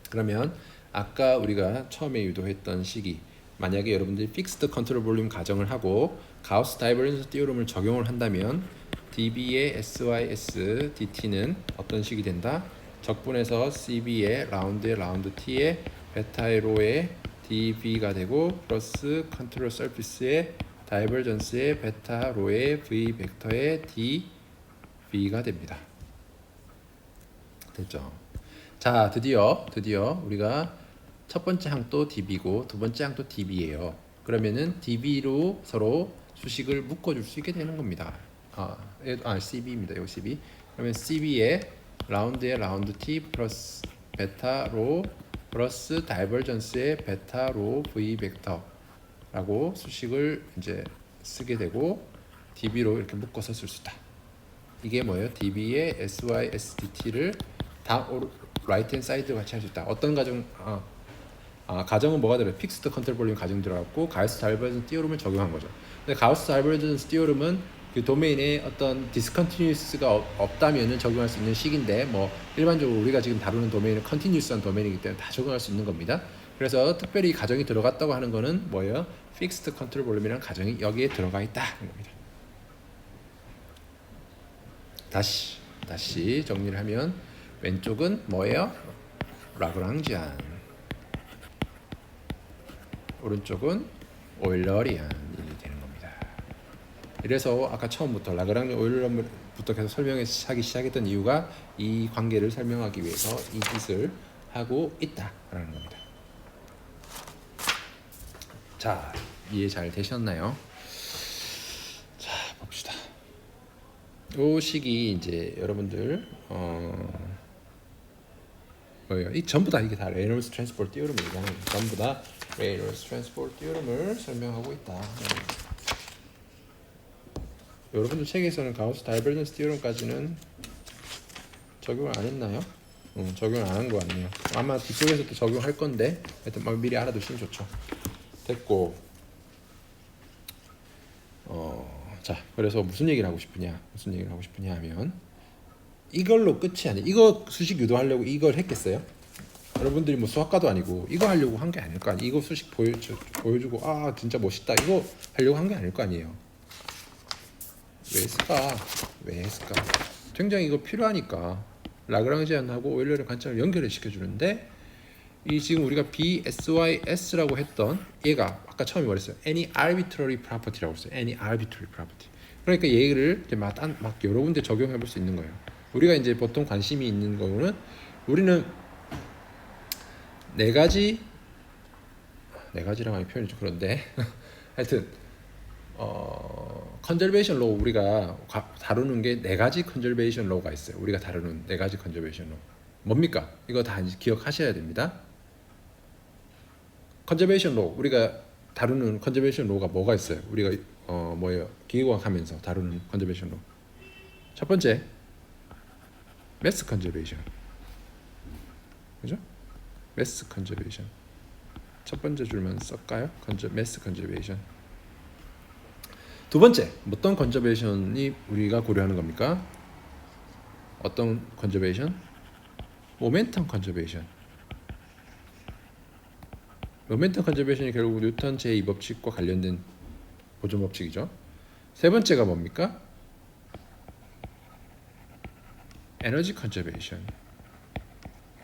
[SPEAKER 1] 그러면 아까 우리가 처음에 유도했던 식이 만약에 여러분들이 픽스드 컨트롤 볼륨 가정을 하고 가우스 다이버전스 티오럼을 적용을 한다면 db의 sys dt는 어떤 식이 된다? 적분해서 cb의 라운드의 라운드 t의 베타의 로의 dv가 되고 플러스 컨트롤 서피스의 다이버전스의 베타 로의 v 벡터의 dv가 됩니다. 됐죠? 자, 드디어 우리가 첫 번째 항도 db고 두 번째 항도 db예요. 그러면은 db로 서로 수식을 묶어줄 수 있게 되는 겁니다. cb입니다. 요 cb. 그러면 cb의 라운드의 라운드 t 플러스 베타 로 플러스 다이버전스의 베타 로 v 벡터라고 수식을 이제 쓰게 되고 db로 이렇게 묶어서 쓸 수 있다. 이게 뭐예요? db의 sys dt를 다 라이트 앤 사이드 같이 할 수 있다. 어떤 가정? 가정은 뭐가 들어요? 픽스드 컨트롤 볼륨 가정 들어갔고 가우스 다이버전스 티오럼을 적용한 거죠. 근데 가우스 다이버전스 티오럼은 그 도메인에 어떤 디스컨티뉴스가 없다면은 적용할 수 있는 식인데 뭐 일반적으로 우리가 지금 다루는 도메인은 컨티뉴스한 도메인이기 때문에 다 적용할 수 있는 겁니다. 그래서 특별히 가정이 들어갔다고 하는 거는 뭐예요? 픽스드 컨트롤 볼륨이라는 가정이 여기에 들어가 있다는 겁니다. 다시 정리를 하면 왼쪽은 뭐예요? 라그랑지안, 오른쪽은 오일러리안이 되는 겁니다. 이래서 아까 처음부터 라그랑지 오일러부터 계속 설명하기 시작했던 이유가 이 관계를 설명하기 위해서 이 짓을 하고 있다라는 겁니다. 자, 이해 잘 되셨나요? 자, 봅시다. 이 식이 이제 여러분들 뭐예요? 이 전부 다 이게 다 레이놀스 트랜스포트 티오럼을 얘기하는 거예요. 전부 다 레이놀스 트랜스포트 티오럼을 설명하고 있다. 여러분들 책에서는 가우스 다이버전스 티오럼까지는 적용을 안 했나요? 적용을 안 한 거 같네요. 아마 뒤쪽에서도 적용할 건데 하여튼 미리 알아두시면 좋죠. 됐고 자, 그래서 무슨 얘기를 하고 싶으냐 하면 이걸로 끝이 아니에요. 이거 수식 유도하려고 이걸 했겠어요? 여러분들이 뭐 수학과도 아니고 이거 하려고 한 게 아닐 거 아니에요. 이거 수식 보여주고 진짜 멋있다 이거 하려고 한 게 아닐 거 아니에요. 왜 했을까? 굉장히 이거 필요하니까 라그랑지안하고 오일러의 관점을 연결을 시켜주는데 이 지금 우리가 BSYS라고 했던 얘가 아까 처음에 말했어요. Any arbitrary property라고 했어요. Any arbitrary property. 그러니까 얘를 이제 막 여러 군데 적용해 볼 수 있는 거예요. 우리가 이제 보통 관심이 있는 거는 우리는 네 가지라고 하면 표현이 좀 그런데 하여튼 컨저베이션 로우 우리가 다루는 게 네 가지 컨저베이션 로우가 있어요. 우리가 다루는 네 가지 컨저베이션 로우 뭡니까? 이거 다 기억하셔야 됩니다. 컨저베이션 로우 우리가 다루는 컨저베이션 로우가 뭐가 있어요? 우리가 뭐예요? 기계과학 하면서 다루는 컨저베이션 로우 첫 번째 mass conservation. 그죠? mass conservation. 첫 번째 줄만 쓸까요? mass conservation. 두 번째, 어떤 conservation이 우리가 고려하는 겁니까? 어떤 conservation? momentum conservation. momentum conservation이 결국 뉴턴 제2법칙과 관련된 보존 법칙이죠. 세 번째가 뭡니까? 에너지 컨저베이션.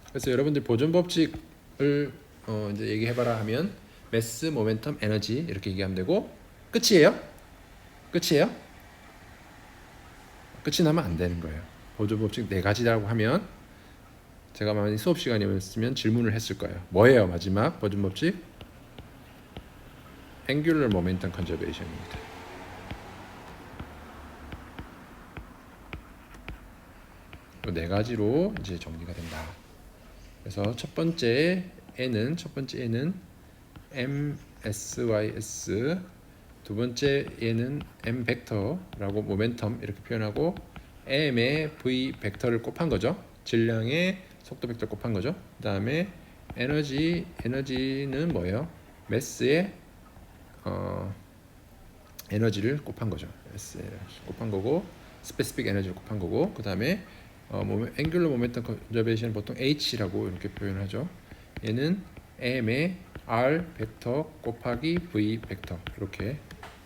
[SPEAKER 1] 그래서 여러분들 보존 법칙을 이제 얘기해봐라 하면 매스, 모멘텀, 에너지 이렇게 얘기하면 되고 끝이에요? 끝이에요? 끝이 나면 안 되는 거예요. 보존 법칙 네 가지라고 하면 제가 만약 수업 시간이었으면 질문을 했을 거예요. 뭐예요? 마지막 보존 법칙? Angular Momentum Conservation입니다. 이 네 가지로 이제 정리가 된다. 그래서 첫 번째 N은 MSYS, 두 번째 얘는 M 벡터라고 모멘텀 이렇게 표현하고 M의 V 벡터를 곱한 거죠. 질량의 속도 벡터 곱한 거죠. 그다음에 에너지는 뭐예요? 매스의 에너지를 곱한 거죠. S 곱한 거고 스페시픽 에너지를 곱한 거고 그다음에 앵귤러 모멘텀 컨저베이션 보통 H라고 이렇게 표현하죠. 얘는 M의 R 벡터 곱하기 V 벡터 이렇게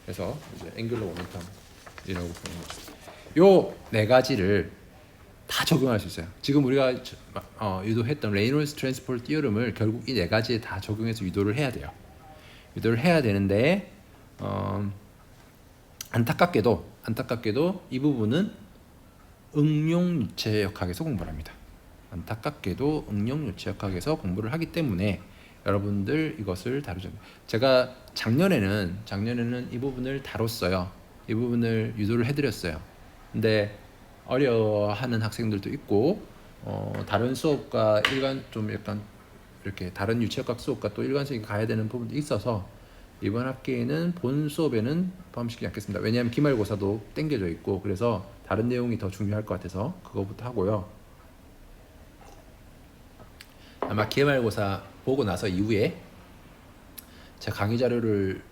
[SPEAKER 1] 해서 이제 앵귤러 모멘텀이라고 보는 거죠. 요 네 가지를 다 적용할 수 있어요. 지금 우리가 유도했던 레이놀스 트랜스포트 티어럼을 결국 이 네 가지에 다 적용해서 유도를 해야 돼요. 유도를 해야 되는데 안타깝게도 이 부분은 응용 유체역학에서 공부를 합니다. 안타깝게도 응용 유체역학에서 공부를 하기 때문에 여러분들 이것을 다루죠. 제가 작년에는 이 부분을 다뤘어요. 이 부분을 유도를 해드렸어요. 근데 어려워하는 학생들도 있고 다른 수업과 좀 약간 이렇게 다른 유체역학 수업과 또 일관성이 가야 되는 부분도 있어서 이번 학기에는 본 수업에는 포함시키지 않겠습니다. 왜냐하면 기말고사도 땡겨져 있고 그래서 다른 내용이 더 중요할 것 같아서 그거부터 하고요. 아마 기말고사 보고 나서 이후에 제 강의 자료를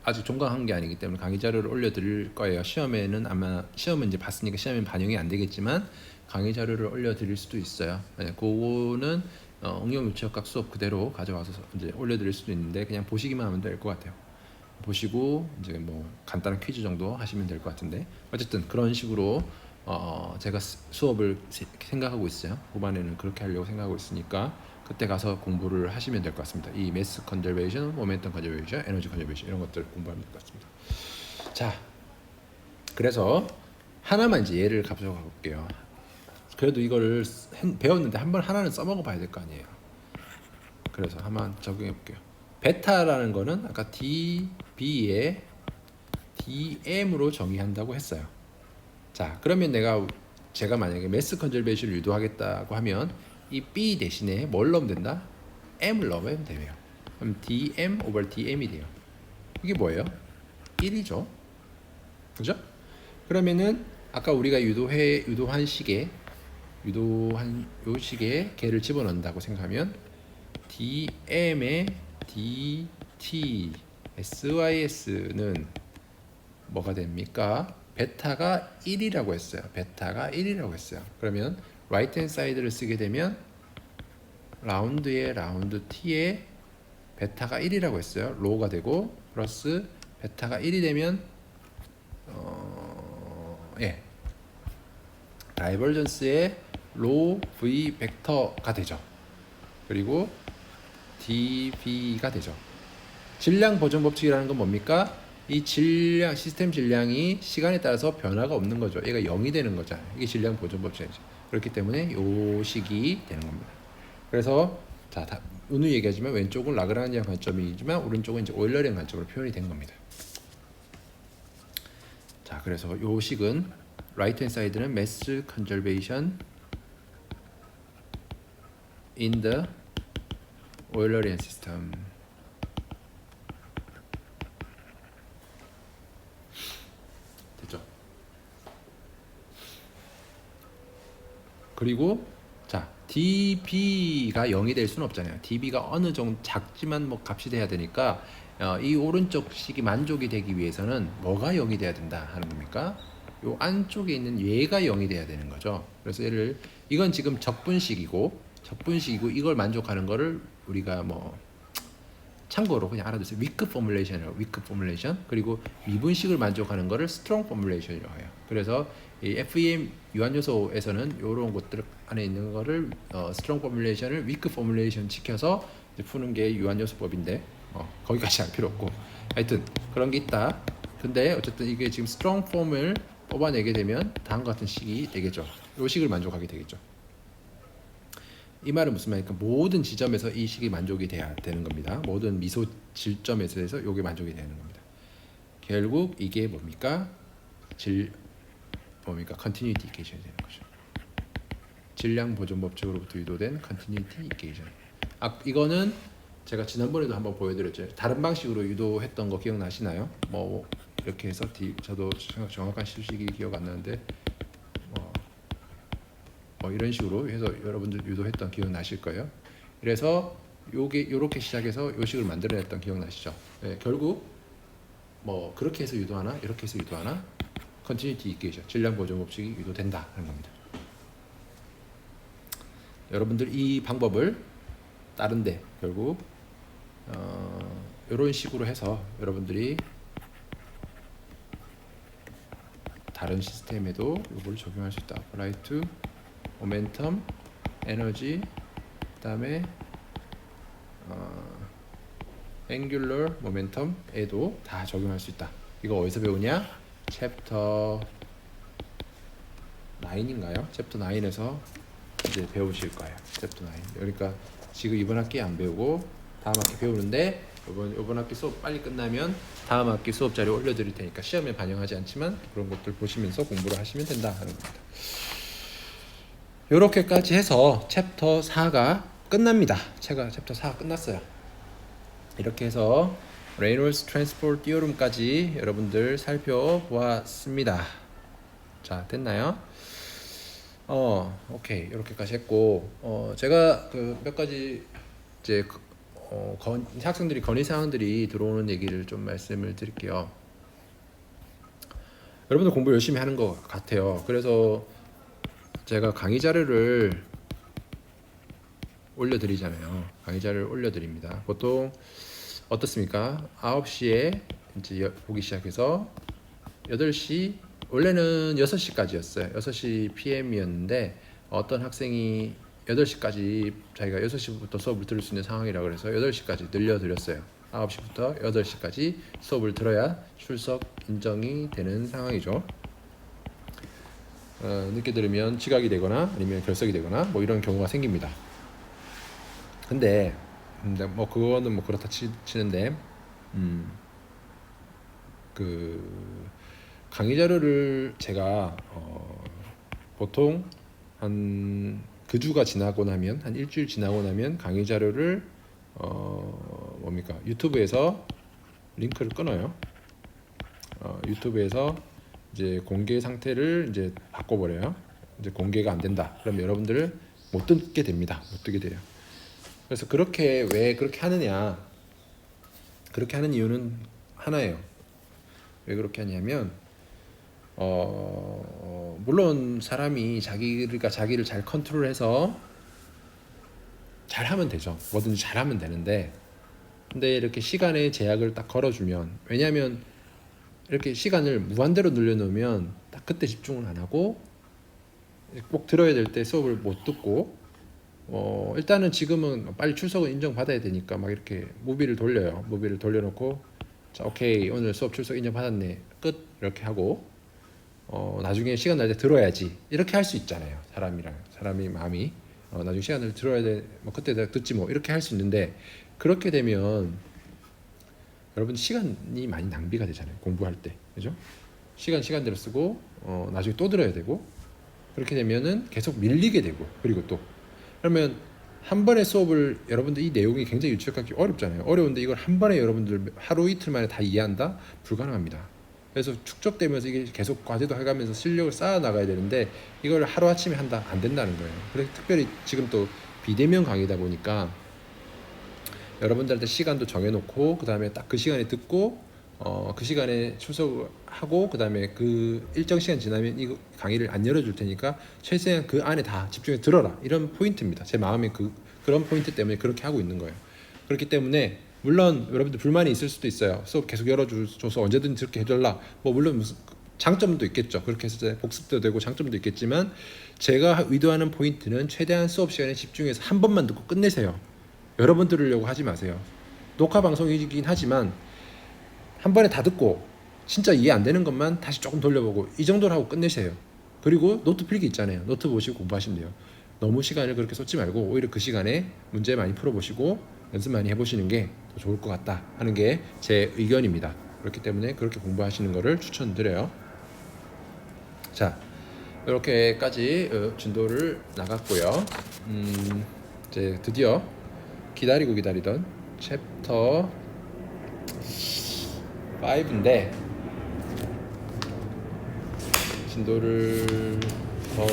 [SPEAKER 1] 아직 종강한 게 아니기 때문에 강의 자료를 올려드릴 거예요. 시험은 이제 봤으니까 시험엔 반영이 안 되겠지만 강의 자료를 올려드릴 수도 있어요. 그거는 응용 유체역학 수업 그대로 가져와서 이제 올려드릴 수도 있는데 그냥 보시기만 하면 될 것 같아요. 보시고 이제 뭐 간단한 퀴즈 정도 하시면 될 것 같은데 어쨌든 그런 식으로 제가 수업을 생각하고 있어요. 후반에는 그렇게 하려고 생각하고 있으니까 그때 가서 공부를 하시면 될 것 같습니다. 이 매스 컨저베이션, 모멘텀 컨저베이션, 에너지 컨저베이션 이런 것들을 공부하면 될 것 같습니다. 자, 그래서 하나만 이제 예를 가져가 볼게요. 그래도 이거를 배웠는데 한번 하나는 써먹어 봐야 될 거 아니에요. 그래서 한번 적용해 볼게요. 베타라는 거는 아까 dB에 dm으로 정의한다고 했어요. 자, 그러면 제가 만약에 매스 컨저베이션을 유도하겠다고 하면 이 B 대신에 뭘 넣으면 된다? M을 넣으면 돼요. 그럼 dm over dm이 돼요. 이게 뭐예요? 1이죠. 그죠? 그러면은 아까 우리가 유도한 요 식에 개를 집어넣는다고 생각하면 dm의 dt sys는 뭐가 됩니까? 베타가 1이라고 했어요. 그러면 right hand side를 쓰게 되면 라운드에 라운드 t에 베타가 1이라고 했어요. 로우가 되고 플러스 베타가 1이 되면 다이버전스의 로우 v 벡터가 되죠. 그리고 dv가 되죠. 질량 보존 법칙이라는 건 뭡니까? 이 시스템 질량이 시간에 따라서 변화가 없는 거죠. 얘가 0이 되는 거잖아요. 이게 질량 보존 법칙이죠. 그렇기 때문에 요 식이 되는 겁니다. 그래서 오늘 얘기하지만 왼쪽은 라그랑지안 관점이지만 오른쪽은 이제 오일러리안 관점으로 표현이 된 겁니다. 자, 그래서 요 식은 right hand side는 mass conservation in the Eulerian system. 됐죠? 그리고 자 db가 0이 될 수는 없잖아요. db가 어느 정도 작지만 뭐 값이 돼야 되니까 이 오른쪽 식이 만족이 되기 위해서는 뭐가 0이 돼야 된다 하는 겁니까? 요 안쪽에 있는 얘가 0이 돼야 되는 거죠. 그래서 얘를 이건 지금 적분식이고 이걸 만족하는 거를 우리가 뭐 참고로 그냥 알아두세요. 위크 포뮬레이션이라고. 위크 포뮬레이션. 그리고 미분식을 만족하는 거를 스트롱 포뮬레이션이라고 해요. 그래서 이 FEM 유한 요소에서는 이런 것들 안에 있는 거를 스트롱 포뮬레이션을 위크 포뮬레이션 시켜서 푸는 게 유한 요소법인데 거기까지 할 필요 없고 하여튼 그런 게 있다. 근데 어쨌든 이게 지금 스트롱 폼을 뽑아내게 되면 다음과 같은 식이 되겠죠. 이 식을 만족하게 되겠죠. 이 말은 무슨 말입니까? 모든 지점에서 이 식이 만족이 돼야 되는 겁니다. 모든 미소 질점에서 이게 만족이 되는 겁니다. 결국 이게 뭡니까? continuity equation이 되는 거죠. 질량 보존 법칙으로부터 유도된 continuity equation. 이거는 제가 지난번에도 한번 보여드렸죠. 다른 방식으로 유도했던 거 기억나시나요? 뭐 이렇게 해서 저도 정확한 수식이 기억 안 나는데 이런 식으로 해서 여러분들 유도했던 기억 나실 거예요. 그래서 요렇게 시작해서 요 식을 만들어냈던 기억 나시죠? 네, 결국 뭐 그렇게 해서 유도하나 이렇게 해서 유도하나 컨티뉴티 이퀘이션 질량 보존 법칙이 유도된다 하는 겁니다. 여러분들 이 방법을 따른데 결국 이런 식으로 해서 여러분들이 다른 시스템에도 이걸 적용할 수 있다. apply to 모멘텀, 에너지, 그다음에 앵귤러 모멘텀에도 다 적용할 수 있다. 이거 어디서 배우냐? 챕터 9인가요? 챕터 9에서 이제 배우실 거예요. 챕터 9. 그러니까 지금 이번 학기에 안 배우고 다음 학기 배우는데 이번 학기 수업 빨리 끝나면 다음 학기 수업 자료 올려드릴 테니까 시험에 반영하지 않지만 그런 것들 보시면서 공부를 하시면 된다 하는 겁니다. 요렇게까지 해서 챕터 4가 끝납니다. 챕터 4가 끝났어요. 이렇게 해서 레이놀스 트랜스포트 티오름까지 여러분들 살펴보았습니다. 자, 됐나요? 오케이. 이렇게까지 했고 제가 그 몇 가지 이제 학생들이 건의 사항들이 들어오는 얘기를 좀 말씀을 드릴게요. 여러분들 공부 열심히 하는 것 같아요. 그래서 제가 강의 자료를 올려드리잖아요. 강의 자료를 올려드립니다. 보통 어떻습니까? 9시에 이제 보기 시작해서 8시 원래는 6시까지였어요. 6시 PM이었는데 어떤 학생이 8시까지 자기가 6시부터 수업을 들을 수 있는 상황이라고 그래서 8시까지 늘려드렸어요. 9시부터 8시까지 수업을 들어야 출석 인정이 되는 상황이죠. 늦게 들으면 지각이 되거나 아니면 결석이 되거나 뭐 이런 경우가 생깁니다. 근데 뭐 그거는 뭐 그렇다 치는데 그 강의 자료를 제가 보통 한 그 주가 지나고 나면 한 일주일 지나고 나면 강의 자료를 유튜브에서 링크를 끊어요. 유튜브에서 이제 공개 상태를 이제 바꿔버려요. 이제 공개가 안 된다. 그럼 여러분들을 못 듣게 됩니다. 못 듣게 돼요. 그래서 왜 그렇게 하느냐? 그렇게 하는 이유는 하나예요. 왜 그렇게 하냐면 물론 사람이 자기가 자기를 잘 컨트롤해서 잘하면 되죠. 뭐든지 잘하면 되는데 근데 이렇게 시간의 제약을 딱 걸어주면 왜냐하면 이렇게 시간을 무한대로 늘려놓으면 딱 그때 집중을 안 하고 꼭 들어야 될 때 수업을 못 듣고 일단은 지금은 빨리 출석을 인정받아야 되니까 막 이렇게 무비를 돌려놓고 자 오케이 오늘 수업 출석 인정받았네 끝 이렇게 하고 나중에 시간 날 때 들어야지 이렇게 할 수 있잖아요. 사람이 마음이 나중에 시간을 들어야 돼 뭐 그때 내가 듣지 뭐 이렇게 할 수 있는데 그렇게 되면 여러분 시간이 많이 낭비가 되잖아요. 공부할 때 그죠? 시간대로 쓰고 나중에 또 들어야 되고 그렇게 되면은 계속 밀리게 되고 그리고 또 그러면 한 번의 수업을 여러분들 이 내용이 굉장히 유출하기 어렵잖아요. 어려운데 이걸 한 번에 여러분들 하루 이틀 만에 다 이해한다? 불가능합니다. 그래서 축적되면서 이게 계속 과제도 해가면서 실력을 쌓아 나가야 되는데 이걸 하루 아침에 한다 안 된다는 거예요. 그래서 특별히 지금 또 비대면 강의다 보니까 여러분들한테 시간도 정해놓고 그 다음에 딱 그 시간에 듣고 그 시간에 출석하고 그 다음에 그 일정 시간 지나면 이 강의를 안 열어줄 테니까 최대한 그 안에 다 집중해서 들어라 이런 포인트입니다. 제 마음에 그런 포인트 때문에 그렇게 하고 있는 거예요. 그렇기 때문에 물론 여러분들 불만이 있을 수도 있어요. 수업 계속 열어줘서 언제든지 그렇게 해달라. 뭐 물론 무슨 장점도 있겠죠. 그렇게 해서 복습도 되고 장점도 있겠지만 제가 의도하는 포인트는 최대한 수업 시간에 집중해서 한 번만 듣고 끝내세요. 여러 번 들으려고 하지 마세요. 녹화 방송이긴 하지만 한 번에 다 듣고 진짜 이해 안 되는 것만 다시 조금 돌려보고 이 정도로 하고 끝내세요. 그리고 노트 필기 있잖아요. 노트 보시고 공부하시면 돼요. 너무 시간을 그렇게 쏟지 말고 오히려 그 시간에 문제 많이 풀어보시고 연습 많이 해보시는 게 더 좋을 것 같다 하는 게 제 의견입니다. 그렇기 때문에 그렇게 공부하시는 거를 추천드려요. 자, 이렇게까지 진도를 나갔고요. 이제 드디어 기다리던 챕터 5인데 진도를 더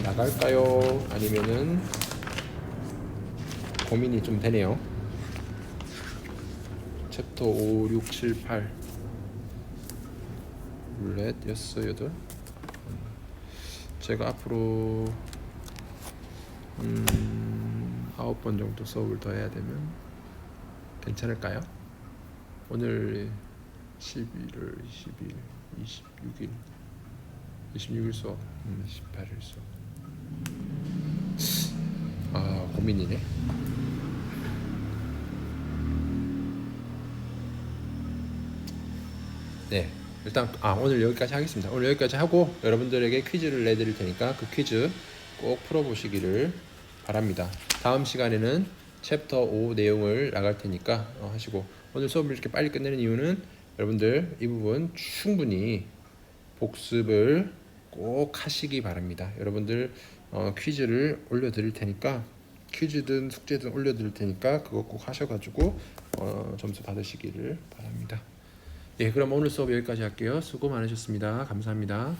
[SPEAKER 1] 나갈까요? 아니면은 고민이 좀 되네요. 챕터 5, 6, 7, 8 룰렛 6, 8 제가 앞으로 9번 정도 수업을 더 해야 되면 괜찮을까요? 오늘 11월 20일 26일 26일 수업 18일 수업 고민이네. 네, 일단 오늘 여기까지 하겠습니다. 오늘 여기까지 하고 여러분들에게 퀴즈를 내드릴 테니까 그 퀴즈 꼭 풀어보시기를 바랍니다. 다음 시간에는 챕터 5 내용을 나갈 테니까 하시고 오늘 수업을 이렇게 빨리 끝내는 이유는 여러분들 이 부분 충분히 복습을 꼭 하시기 바랍니다. 여러분들 퀴즈를 올려드릴 테니까 퀴즈든 숙제든 올려드릴 테니까 그거 꼭 하셔가지고 점수 받으시기를 바랍니다. 예, 그럼 오늘 수업 여기까지 할게요. 수고 많으셨습니다. 감사합니다.